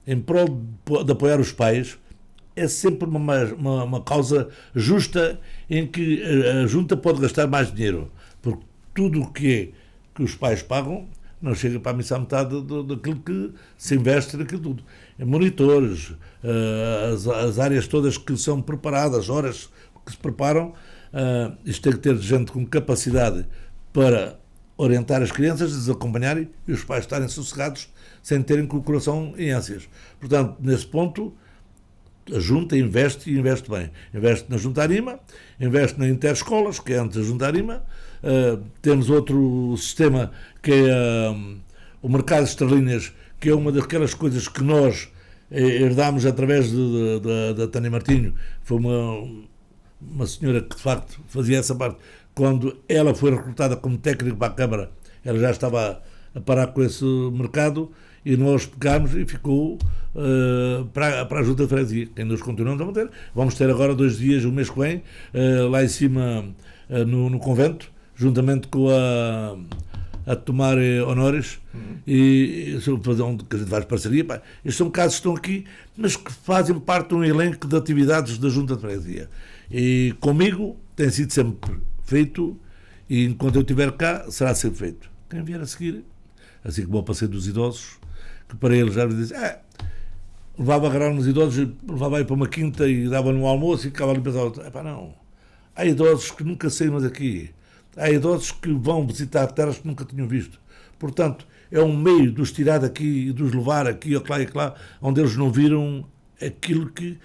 [SPEAKER 2] em prol de apoiar os pais, é sempre uma causa justa, em que a Junta pode gastar mais dinheiro, porque tudo o que é que os pais pagam não chega para a missa à metade daquilo que se investe naquilo tudo. Monitores, as áreas todas que são preparadas, horas que se preparam, isto tem que ter gente com capacidade para orientar as crianças, les acompanharem e os pais estarem sossegados sem terem com o coração em ânsias. Portanto, nesse ponto, a Junta investe e investe bem. Investe na Junta Arima, investe na Interescolas, que é antes da Junta Arima. Temos outro sistema que é o mercado de estrelinhas, que é uma daquelas coisas que nós herdámos através da Tânia Martinho. Foi uma senhora que de facto fazia essa parte. Quando ela foi recrutada como técnico para a Câmara, ela já estava a parar com esse mercado e nós pegámos e ficou para a Junta de Freguesia, que nós continuamos a manter. Vamos ter agora 2 dias, o mês que vem, lá em cima no convento, juntamente com a tomar honores e fazer que a gente faz parceria. Pá. Estes são casos que estão aqui, mas que fazem parte de um elenco de atividades da Junta de Freguesia. E comigo tem sido sempre feito e enquanto eu estiver cá será sempre feito. Quem vier a seguir, assim como o passeio dos idosos, que para eles já me dizem, levava a agarrar nos idosos, levava aí para uma quinta e dava no almoço e ficava ali e pensava, não, há idosos que nunca saíram daqui, há idosos que vão visitar terras que nunca tinham visto. Portanto, é um meio de os tirar daqui e de os levar aqui e lá, onde eles não viram aquilo que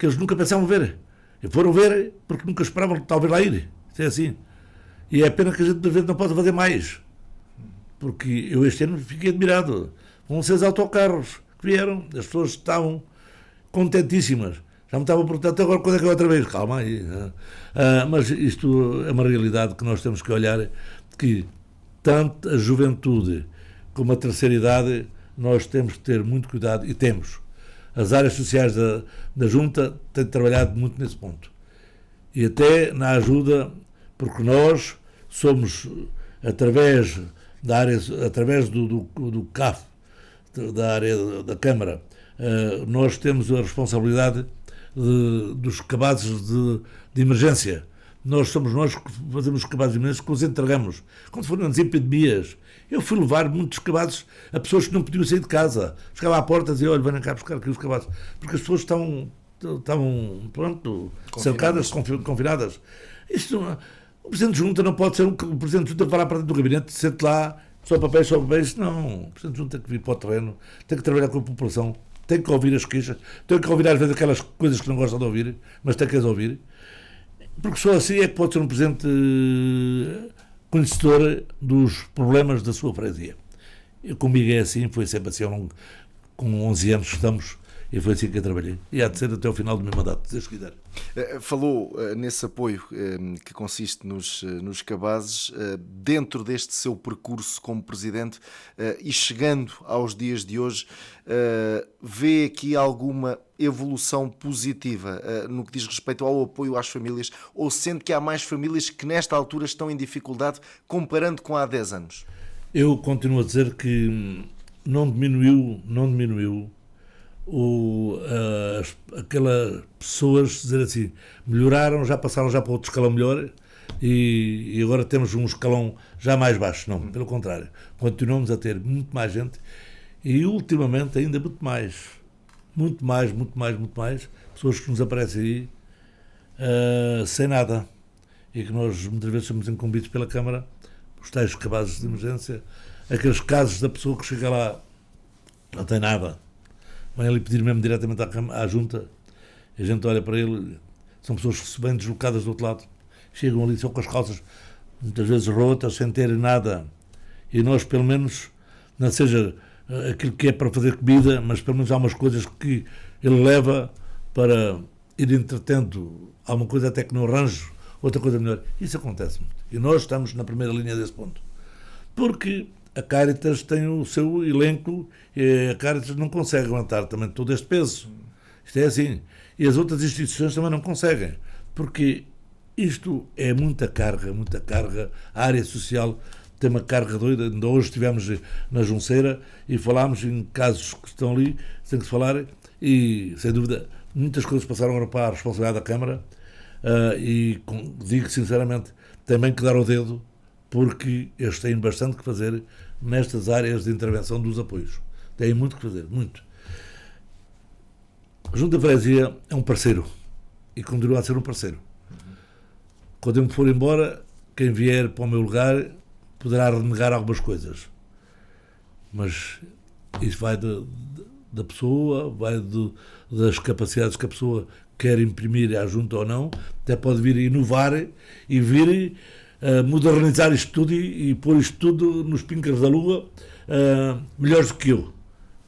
[SPEAKER 2] eles nunca pensavam ver. E foram ver porque nunca esperavam talvez lá ir. Isso é assim. E é pena que a gente às vezes não possa fazer mais. Porque eu este ano fiquei admirado. Vão ser os autocarros que vieram, as pessoas estavam contentíssimas. Já me estavam a perguntar até agora quando é que é outra vez. Calma aí. Mas isto é uma realidade que nós temos que olhar, que tanto a juventude como a terceira idade nós temos que ter muito cuidado, e temos. As áreas sociais da Junta têm trabalhado muito nesse ponto. E até na ajuda, porque nós somos, através da área, através do CAF, da área da Câmara, nós temos a responsabilidade dos cabazes de emergência. Somos nós que fazemos os cabazes de emergência, que os entregamos. Quando foram nas epidemias, eu fui levar muitos cabazes a pessoas que não podiam sair de casa. Chegava à porta e dizia, olha, venham cá buscar aqui os cabazes. Porque as pessoas estavam cercadas, confinadas. O Presidente de Junta não pode ser o Presidente de Junta que vai lá para dentro do gabinete, sente lá, só papéis. Não, o Presidente de Junta tem que vir para o terreno, tem que trabalhar com a população, tem que ouvir as queixas, tem que ouvir às vezes aquelas coisas que não gosta de ouvir, mas tem que as ouvir. Porque só assim é que pode ser um Presidente conhecedor dos problemas da sua freguesia. Comigo é assim, foi sempre assim, com 11 anos estamos, e foi assim que eu trabalhei. E há de ser até ao final do meu mandato, se Deus quiser.
[SPEAKER 1] Falou nesse apoio que consiste nos cabazes, dentro deste seu percurso como Presidente e chegando aos dias de hoje, vê aqui alguma evolução positiva no que diz respeito ao apoio às famílias, ou sente que há mais famílias que nesta altura estão em dificuldade comparando com há 10 anos?
[SPEAKER 2] Eu continuo a dizer que não diminuiu aquelas pessoas dizer assim, melhoraram, já passaram já para outro escalão melhor e agora temos um escalão já mais baixo. Não, pelo contrário, continuamos a ter muito mais gente e ultimamente ainda muito mais pessoas que nos aparecem aí sem nada, e que nós muitas vezes somos incumbidos pela Câmara, os tais cabazes de emergência, aqueles casos da pessoa que chega lá, não tem nada, vem ali pedir mesmo diretamente à Junta, e a gente olha para ele, são pessoas que se bem deslocadas do outro lado, chegam ali só com as calças muitas vezes rotas, sem ter nada, e nós pelo menos, não seja aquilo que é para fazer comida, mas pelo menos há umas coisas que ele leva para ir entretendo, há uma coisa até que não arranjo, outra coisa melhor. Isso acontece muito. E nós estamos na primeira linha desse ponto. Porque a Caritas tem o seu elenco e a Caritas não consegue aguentar também todo este peso. Isto é assim. E as outras instituições também não conseguem. Porque isto é muita carga. A área social tem uma carga doida. Ainda hoje estivemos na Junceira e falámos em casos que estão ali, tem que se falar, e sem dúvida muitas coisas passaram agora para a responsabilidade da Câmara, e digo sinceramente, tem bem que dar o dedo porque eles têm bastante que fazer nestas áreas de intervenção dos apoios. Têm muito que fazer, muito. A Junta de Freguesia é um parceiro e continua a ser um parceiro. Quando eu me for embora, quem vier para o meu lugar poderá renegar algumas coisas. Mas isso vai da pessoa, vai das capacidades que a pessoa quer imprimir à Junta ou não, até pode vir inovar e vir modernizar isto tudo e pôr isto tudo nos pincas da lua, melhores do que eu.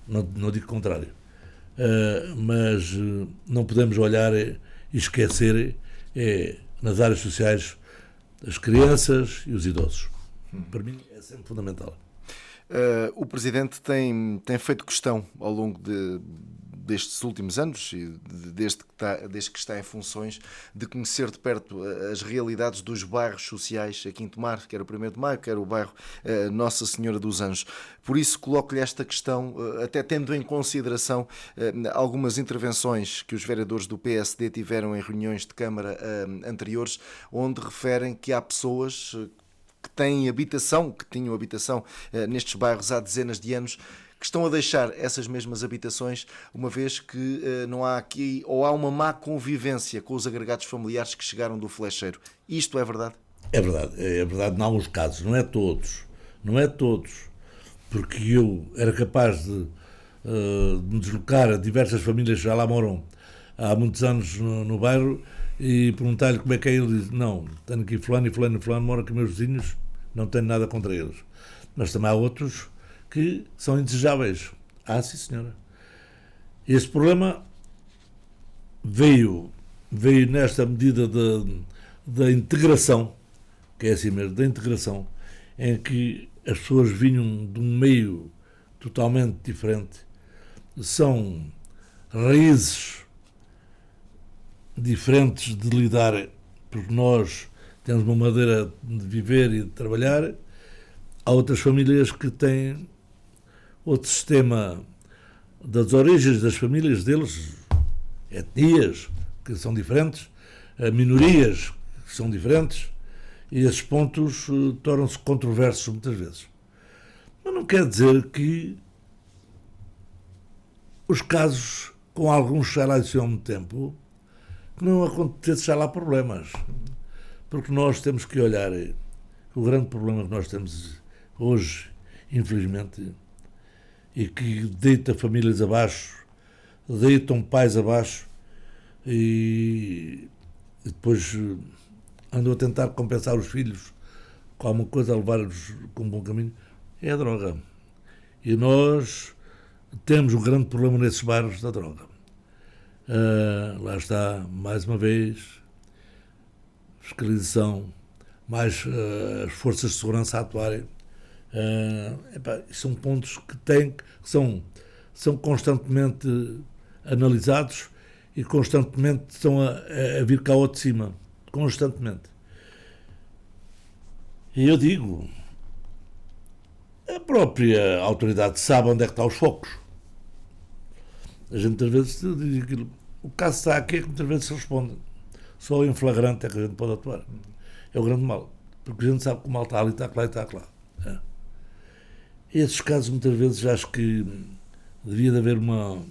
[SPEAKER 2] Não digo o contrário. Mas não podemos olhar e esquecer nas áreas sociais as crianças e os idosos. Para mim é sempre fundamental.
[SPEAKER 1] O Presidente tem feito questão ao longo destes últimos anos, desde que está em funções, de conhecer de perto as realidades dos bairros sociais aqui em Tomar, quer o 1º de Maio, quer o bairro Nossa Senhora dos Anjos. Por isso coloco-lhe esta questão, até tendo em consideração algumas intervenções que os vereadores do PSD tiveram em reuniões de Câmara anteriores, onde referem que há pessoas que tinham habitação nestes bairros há dezenas de anos, que estão a deixar essas mesmas habitações, uma vez que não há aqui, ou há uma má convivência com os agregados familiares que chegaram do flecheiro. Isto é verdade?
[SPEAKER 2] É verdade em alguns casos, não é todos, porque eu era capaz de me deslocar a diversas famílias que já lá moram há muitos anos no bairro e perguntar-lhe como é que é. Ele diz: não, tenho aqui fulano e fulano e fulano, moram aqui meus vizinhos, não tenho nada contra eles. Mas também há outros que são indesejáveis. Sim senhora. Esse problema veio nesta medida da integração, que é assim mesmo, da integração, em que as pessoas vinham de um meio totalmente diferente, são raízes diferentes de lidar, porque nós temos uma maneira de viver e de trabalhar. Há outras famílias que têm outro sistema das origens das famílias deles, etnias que são diferentes, minorias que são diferentes, e esses pontos tornam-se controversos muitas vezes. Mas não quer dizer que os casos, com alguns já lá de há muito tempo, que não acontece já lá problemas. Porque nós temos que olhar, o grande problema que nós temos hoje, infelizmente, e que deita famílias abaixo, deitam pais abaixo e depois andam a tentar compensar os filhos com alguma coisa, a levar-os com um bom caminho, é a droga. E nós temos um grande problema nesses bairros da droga. Lá está, mais uma vez, fiscalização, mais as forças de segurança a atuarem. São pontos que são constantemente analisados e constantemente estão a vir cá ao de cima, constantemente. E eu digo, a própria autoridade sabe onde é que estão os focos. A gente às vezes diz aquilo, o caso está aqui, é que muitas vezes se responde. Só em flagrante é que a gente pode atuar. É o grande mal, porque a gente sabe que o mal está ali, está lá e está lá. Esses casos, muitas vezes, acho que devia de haver uma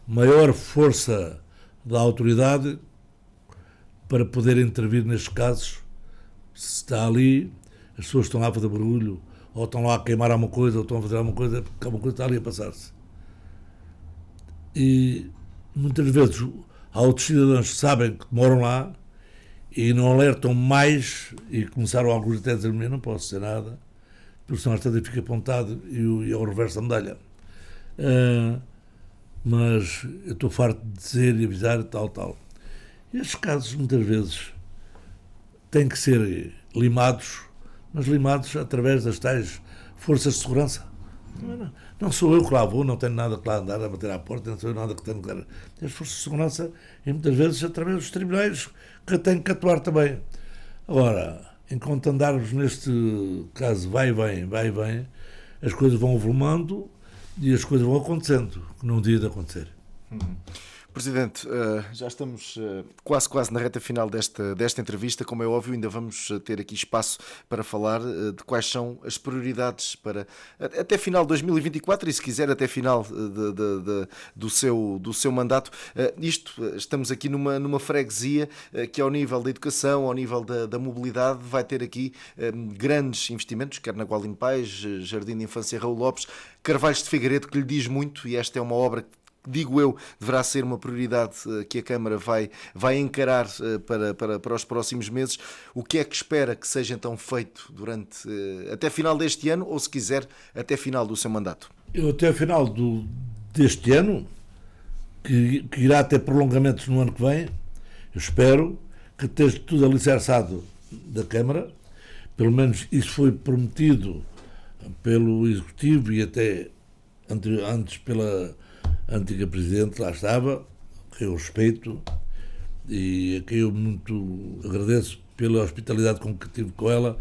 [SPEAKER 2] maior força da autoridade para poder intervir nestes casos. Se está ali, as pessoas estão lá a fazer barulho, ou estão lá a queimar alguma coisa, ou estão a fazer alguma coisa, porque alguma coisa está ali a passar-se. E muitas vezes há outros cidadãos que sabem que moram lá e não alertam mais, e começaram alguns até a dizer: não posso dizer nada, porque senão esta fica apontado e é o reverso da medalha. Mas eu estou farto de dizer e avisar tal. E estes casos, muitas vezes, têm que ser limados, mas limados através das tais forças de segurança. Não sou eu que lá vou, não tenho nada que lá andar a bater à porta, não sou eu nada que tenho que dar. As forças de segurança, e muitas vezes através dos tribunais, que têm que atuar também. Agora, enquanto andarmos neste caso vai e vem, as coisas vão avolumando e as coisas vão acontecendo, que não devia de acontecer.
[SPEAKER 1] Presidente, já estamos quase na reta final desta entrevista. Como é óbvio, ainda vamos ter aqui espaço para falar de quais são as prioridades para até final de 2024 e, se quiser, até final do seu mandato. Estamos aqui numa freguesia que, ao nível da educação, ao nível da mobilidade, vai ter aqui grandes investimentos, quer na Gualim Pais, Jardim de Infância Raul Lopes, Carvalhos de Figueiredo, que lhe diz muito, e esta é uma obra que, digo eu, deverá ser uma prioridade que a Câmara vai encarar para os próximos meses. O que é que espera que seja então feito durante até final deste ano, ou, se quiser, até final do seu mandato?
[SPEAKER 2] Eu, até final deste ano, que irá ter prolongamentos no ano que vem, eu espero que esteja tudo alicerçado da Câmara. Pelo menos isso foi prometido pelo Executivo e até antes pela antiga Presidente, lá estava, que eu respeito e a quem eu muito agradeço pela hospitalidade com que tive com ela,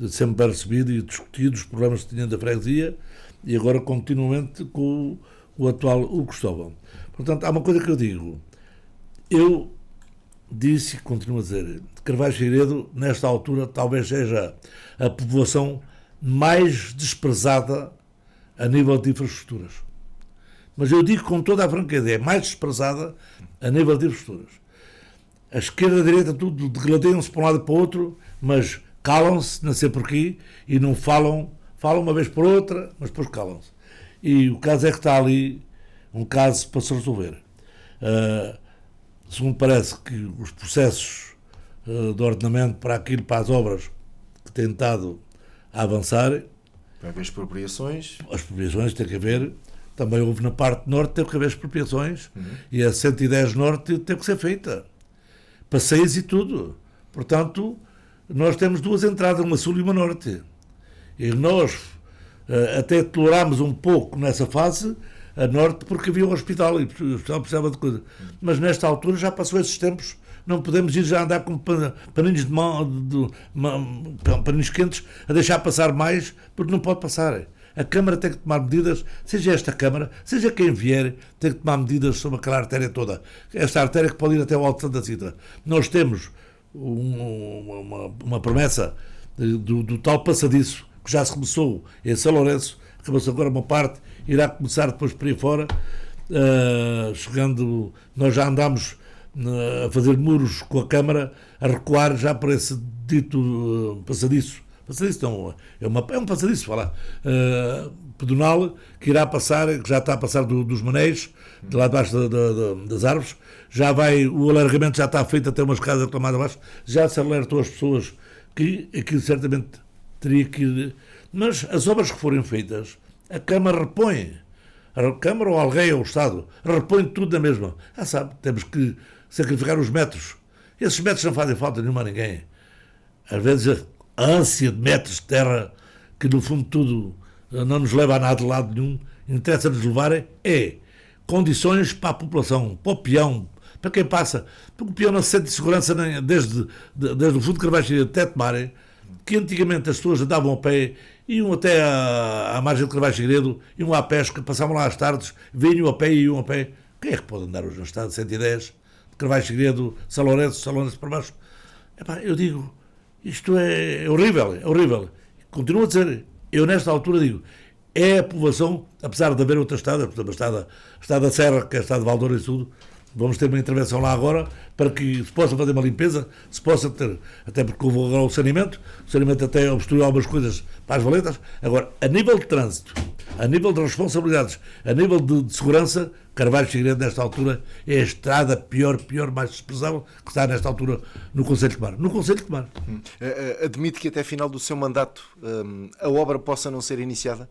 [SPEAKER 2] sempre bem recebido e discutido os problemas que tinha da freguesia, e agora continuamente com o atual Hugo Cristóvão. Portanto, há uma coisa que eu digo, eu disse e continuo a dizer, de Carvalho de Figueiredo, nesta altura, talvez seja a população mais desprezada a nível de infraestruturas. Mas eu digo com toda a franqueza, é mais desprezada a nível de infraestruturas. A esquerda e a direita tudo degladeiam-se para um lado e para o outro, mas calam-se, não sei porquê, e não falam uma vez por outra, mas depois calam-se. E o caso é que está ali um caso para se resolver. Segundo parece que os processos de ordenamento para aquilo, para as obras que têm estado a avançar.
[SPEAKER 1] Vai haver expropriações.
[SPEAKER 2] As expropriações têm que haver. Também houve na parte norte, teve que haver expropriações, e a 110 norte teve que ser feita. Passeios e tudo. Portanto, nós temos duas entradas, uma sul e uma norte. E nós até tolerámos um pouco nessa fase a norte porque havia um hospital e o hospital precisava de coisa. Mas nesta altura já passou esses tempos, não podemos ir já andar com paninhos de mão, paninhos quentes, a deixar passar mais, porque não pode passar. A Câmara tem que tomar medidas, seja esta Câmara, seja quem vier, tem que tomar medidas sobre aquela artéria toda. Esta artéria que pode ir até ao Alto Santa Cita. Nós temos uma promessa do tal passadiço, que já se começou em São Lourenço, acabou-se agora uma parte, irá começar depois por aí fora, chegando, nós já andámos a fazer muros com a Câmara, a recuar já para esse dito passadiço. Passadiço não, é um passadiço, falar, pedonal, que irá passar, que já está a passar dos manéis, de lá debaixo das árvores, já vai, o alargamento já está feito até umas casas reclamadas abaixo, já se alertou as pessoas que aquilo certamente teria que ir, mas as obras que forem feitas, a Câmara repõe, a Câmara ou alguém ou o Estado, repõe tudo na mesma. Sabe, temos que sacrificar os metros, esses metros não fazem falta nenhuma a ninguém, às vezes a ânsia de metros de terra, que no fundo tudo não nos leva a nada de lado nenhum, interessa-nos levar condições para a população, para o peão, para quem passa, porque o peão não se sente de segurança desde o fundo de Carvalho até Tomar, que antigamente as pessoas andavam a pé, iam até à margem de Carvalho Figueiredo, iam à pesca, passavam lá às tardes, vinham a pé e iam a pé. Quem é que pode andar hoje no estado de 110, de Carvalho Figueiredo, São Lourenço para baixo? Eu digo, isto é horrível, é horrível. Continuo a dizer, eu nesta altura digo, é a povoação, apesar de haver outras estradas, por exemplo, a estrada da Serra, que é a estrada de Valdoura e tudo, vamos ter uma intervenção lá agora para que se possa fazer uma limpeza, se possa ter, até porque houve agora o saneamento até obstruiu algumas coisas para as valetas. Agora, a nível de trânsito, a nível de responsabilidades, a nível de segurança, Carvalho de Figueiredo, nesta altura, é a estrada pior, mais desprezável que está nesta altura no Concelho de Tomar. No Concelho de Tomar.
[SPEAKER 1] Admite que até final do seu mandato a obra possa não ser iniciada?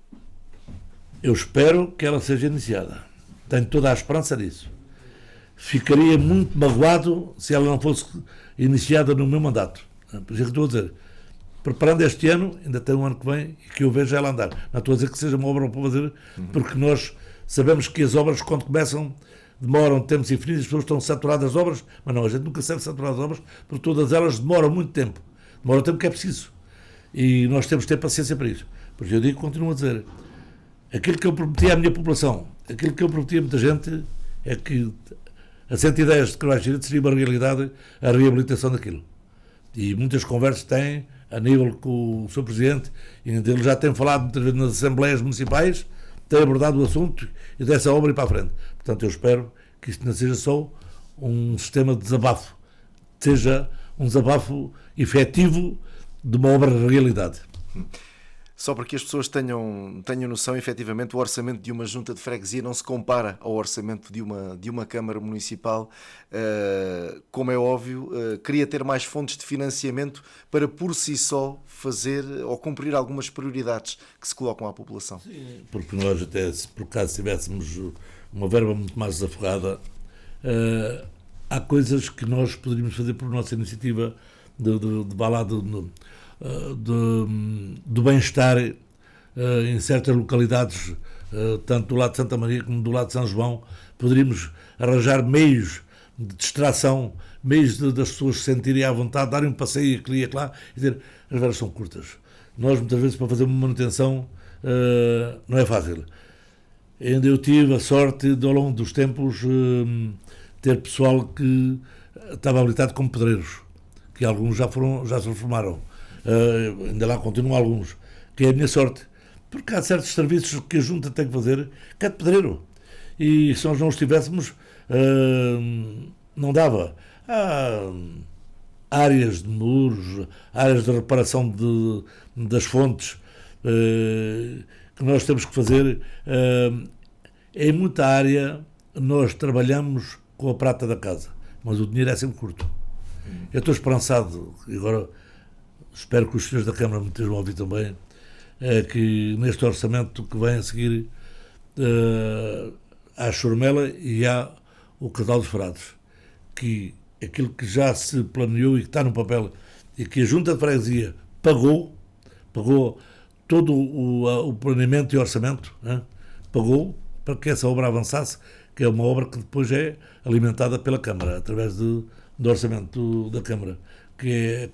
[SPEAKER 2] Eu espero que ela seja iniciada. Tenho toda a esperança disso. Ficaria muito magoado se ela não fosse iniciada no meu mandato. Por isso é que estou a dizer. Preparando este ano, ainda tem um ano que vem, e que eu vejo ela andar. Não estou a dizer que seja uma obra para fazer, porque nós sabemos que as obras, quando começam, demoram tempos infinitos, as pessoas estão saturadas de obras, mas não, a gente nunca serve saturado de obras, porque todas elas demoram muito tempo. Demoram o tempo que é preciso. E nós temos de ter paciência para isso. Porque eu digo, continuo a dizer, aquilo que eu prometi à minha população, aquilo que eu prometi a muita gente, é que a 110 de Carvalho Xerife seria uma realidade a reabilitação daquilo. E muitas conversas têm a nível com o Sr. Presidente, e ele já tem falado muitas vezes nas Assembleias Municipais, tem abordado o assunto e dessa obra ir para a frente. Portanto, eu espero que isto não seja só um sistema de desabafo, seja um desabafo efetivo de uma obra de realidade.
[SPEAKER 1] Só para que as pessoas tenham noção, efetivamente, o orçamento de uma junta de freguesia não se compara ao orçamento de uma Câmara Municipal. Como é óbvio, queria ter mais fontes de financiamento para, por si só, fazer ou cumprir algumas prioridades que se colocam à população.
[SPEAKER 2] Sim, porque nós, até se por acaso tivéssemos uma verba muito mais desafogada, há coisas que nós poderíamos fazer por nossa iniciativa do bem-estar em certas localidades, tanto do lado de Santa Maria como do lado de São João. Poderíamos arranjar meios de distração, meios das pessoas se sentirem à vontade, darem um passeio aqui e acolá, e dizer, as veras são curtas. Nós, muitas vezes, para fazer uma manutenção, não é fácil. Ainda eu tive a sorte de, ao longo dos tempos, ter pessoal que estava habilitado como pedreiros, que alguns já se reformaram. Ainda lá continuam alguns, que é a minha sorte, porque há certos serviços que a Junta tem que fazer, que é de pedreiro, e se nós não os tivéssemos, não dava. Há áreas de muros, áreas de reparação das fontes, que nós temos que fazer. Em muita área nós trabalhamos com a prata da casa, mas o dinheiro é sempre curto. Eu estou esperançado, e agora espero que os senhores da Câmara me estejam a ouvir também, que neste orçamento que vem a seguir há a Chormela e há o Casal dos Frades, que aquilo que já se planeou e que está no papel e que a Junta de Freguesia pagou todo o planeamento e orçamento, pagou para que essa obra avançasse, que é uma obra que depois é alimentada pela Câmara, através do orçamento da Câmara, que é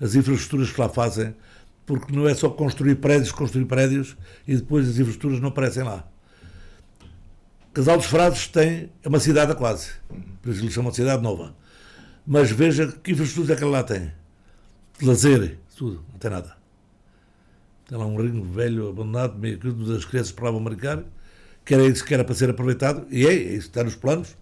[SPEAKER 2] as infraestruturas que lá fazem, porque não é só construir prédios e depois as infraestruturas não aparecem lá. Casal dos Frades é uma cidade a quase, por isso lhe chamam de cidade nova. Mas veja que infraestrutura é que ela lá tem. De lazer, tudo, não tem nada. Tem lá um ringue velho, abandonado, meio que as crianças para lá vão brincar, que era isso que era para ser aproveitado, e é isso que está nos planos.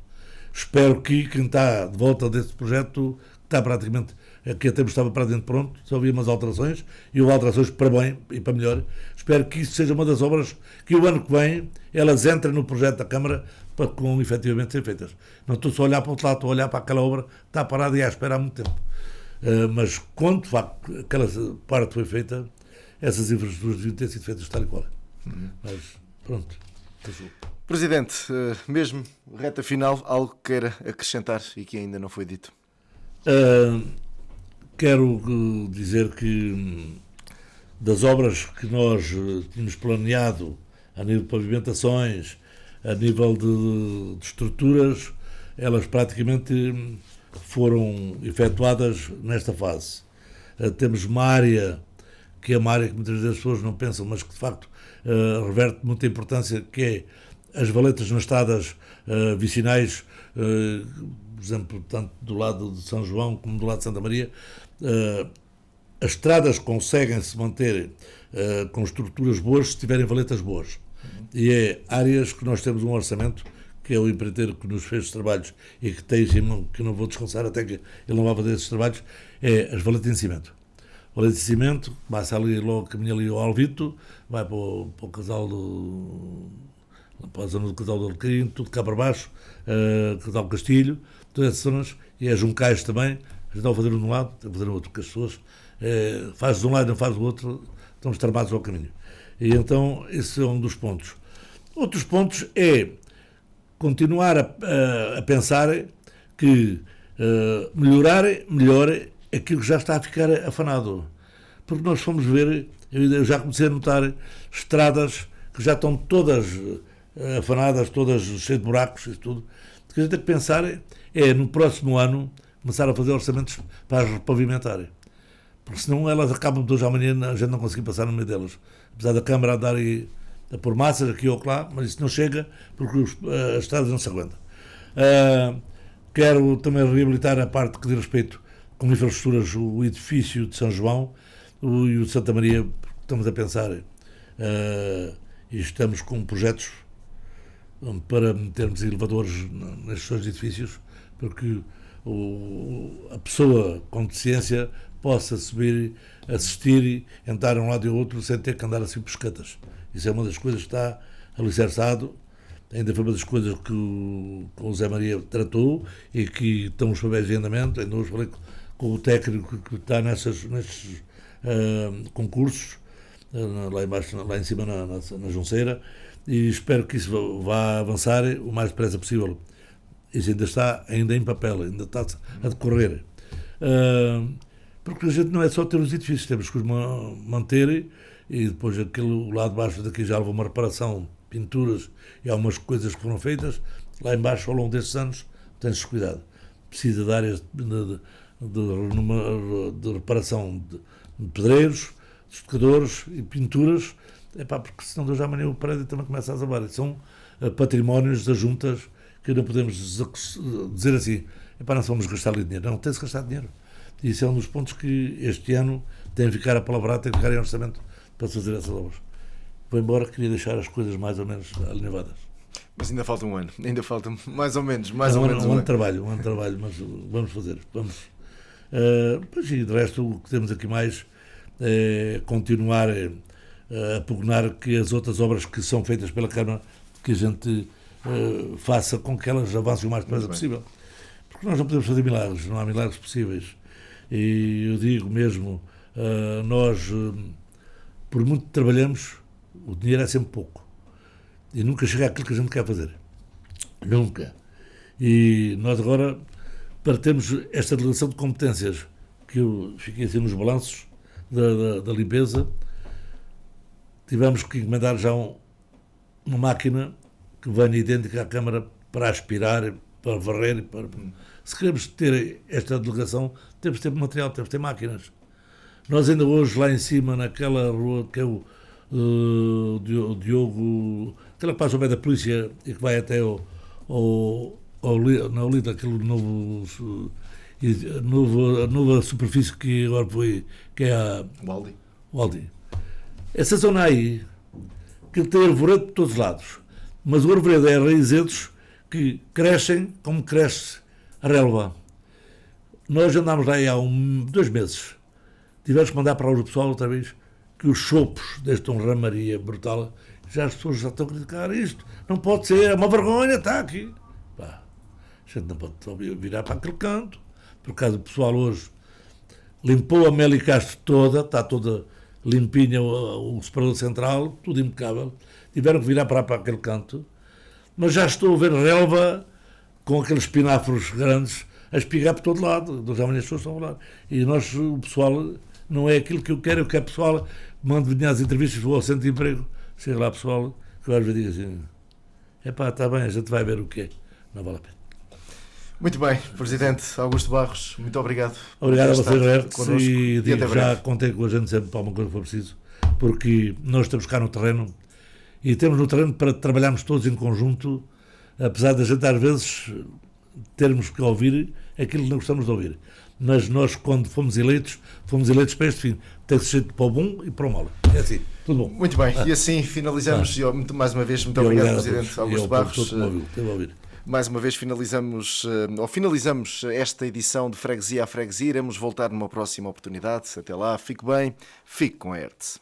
[SPEAKER 2] Espero que quem está de volta desse projeto, está praticamente, que até estava praticamente pronto, só havia umas alterações, e houve alterações para bem e para melhor. Espero que isso seja uma das obras que o ano que vem elas entrem no projeto da Câmara para com efetivamente ser feitas. Não estou só a olhar para o outro lado, estou a olhar para aquela obra que está parada e à espera há muito tempo. Mas quando de facto aquela parte foi feita, essas infraestruturas deviam ter sido feitas tal e qual. Mas pronto.
[SPEAKER 1] Presidente, mesmo reta final, algo que queira acrescentar e que ainda não foi dito?
[SPEAKER 2] Quero dizer que das obras que nós tínhamos planeado a nível de pavimentações, a nível de estruturas, elas praticamente foram efetuadas nesta fase. Temos uma área que é uma área que muitas vezes as pessoas não pensam, mas que de facto reverte muita importância, que é as valetas nas estradas vicinais, por exemplo, tanto do lado de São João como do lado de Santa Maria. As estradas conseguem se manter com estruturas boas se tiverem valetas boas. E é áreas que nós temos um orçamento, que é o empreiteiro que nos fez os trabalhos e que tem, que eu não vou descansar até que ele não vai fazer esses trabalhos, é as valetas em cimento. Valete de cimento, passa ali logo, caminha ali ao Alvito, vai para o casal para a zona do Casal do Alecrim, tudo cá para baixo, Casal do Castilho, todas essas zonas, e as Juncais também, a gente está a fazer um de um lado, está a fazer o outro, porque as pessoas fazem de um lado e não fazem do outro, estamos tramados ao caminho. E então, esse é um dos pontos. Outros pontos é continuar a pensar que melhor aquilo que já está a ficar afanado. Porque nós fomos ver, eu já comecei a notar estradas que já estão todas afanadas, todas cheias de buracos e tudo. O que a gente tem que pensar é, no próximo ano, começar a fazer orçamentos para as repavimentar. Porque senão elas acabam de hoje à manhã, a gente não conseguir passar no meio delas. Apesar da Câmara andar a pôr massas aqui ou lá, mas isso não chega porque as estradas não se aguentam. Quero também reabilitar a parte que diz respeito com infraestruturas, o edifício de São João e o de Santa Maria. Estamos a pensar e estamos com projetos para metermos elevadores nestes dois edifícios, para que a pessoa com deficiência possa subir, assistir, entrar de um lado e do outro sem ter que andar assim por escadas. Isso é uma das coisas que está alicerçado. Ainda foi uma das coisas que o Zé Maria tratou e que estão os papéis em andamento. Ainda hoje falei com o técnico que está nestes concursos, lá embaixo, lá em cima na Junceira, e espero que isso vá avançar o mais depressa possível. Isso ainda está em papel, ainda está a decorrer. Porque a gente não é só ter os edifícios, temos que os manter, e depois aquele lado de baixo daqui já levou uma reparação, pinturas e algumas coisas que foram feitas. Lá embaixo, ao longo destes anos, tem-se cuidado. Precisa de áreas de reparação de pedreiros, de estucadores e pinturas, porque senão Deus já amanhã o prédio também começa a desabar. São patrimónios das juntas que não podemos dizer assim, não vamos gastar ali dinheiro. Não, tem-se que gastar dinheiro. E isso é um dos pontos que este ano tem que ficar apalavrado, tem que ficar em orçamento para fazer essas obras. Vou embora, queria deixar as coisas mais ou menos alinhavadas.
[SPEAKER 1] Mas ainda falta um ano, ainda falta mais ou menos
[SPEAKER 2] um ano de trabalho, mas vamos fazer, vamos. E de resto, o que temos aqui mais é continuar a pugnar que as outras obras que são feitas pela Câmara, que a gente faça com que elas avancem o mais depressa possível. Porque nós não podemos fazer milagres, não há milagres possíveis. E eu digo mesmo, nós, por muito que trabalhamos, o dinheiro é sempre pouco. E nunca chega àquilo que a gente quer fazer. Nunca. E nós agora, para termos esta delegação de competências, que eu fiquei assim nos balanços da limpeza, tivemos que encomendar já uma máquina que venha idêntica à Câmara para aspirar, para varrer. Se queremos ter esta delegação, temos de ter material, temos de ter máquinas. Nós ainda hoje, lá em cima, naquela rua que é o Diogo, aquela que passa ao pé da polícia e que vai até na Olida, aquele nova superfície que agora foi, que é a Waldi. Essa zona aí, que tem arvoredo de todos os lados, mas o arvoredo é raizedos que crescem como cresce a relva. Nós andámos lá há 2 meses, tivemos que mandar para o pessoal outra vez, que os chopos desta honramaria brutal, já as pessoas já estão a criticar isto. Não pode ser, é uma vergonha, está aqui. A gente não pode virar para aquele canto. Por causa do pessoal hoje limpou a Meli Castro toda, está toda limpinha o separador central, tudo impecável. Tiveram que virar para aquele canto. Mas já estou a ver relva com aqueles pináforos grandes a espigar por todo lado. Já amanhã as pessoas estão a falar. E nós, o pessoal, não é aquilo que eu quero pessoal mando vir às entrevistas, vou ao centro de emprego, chega lá pessoal, que eu às vezes digo assim, está bem, a gente vai ver o que é, não vale a pena.
[SPEAKER 1] Muito bem, Presidente Augusto Barros, muito obrigado.
[SPEAKER 2] Obrigado a vocês, Hertz, e digo, já contei com a gente sempre para alguma coisa que for preciso, porque nós estamos cá no terreno, e temos no terreno para trabalharmos todos em conjunto, apesar de a gente às vezes termos que ouvir aquilo que não gostamos de ouvir. Mas nós, quando fomos eleitos para este fim. Tem que ser para o bom e para o mal. É assim, tudo bom.
[SPEAKER 1] Muito bem, e assim finalizamos. Mais uma vez, muito obrigado, Presidente Augusto Barros. Mais uma vez finalizamos esta edição de Freguesia a Freguesia. Iremos voltar numa próxima oportunidade. Até lá, fique bem, fique com a Hertz.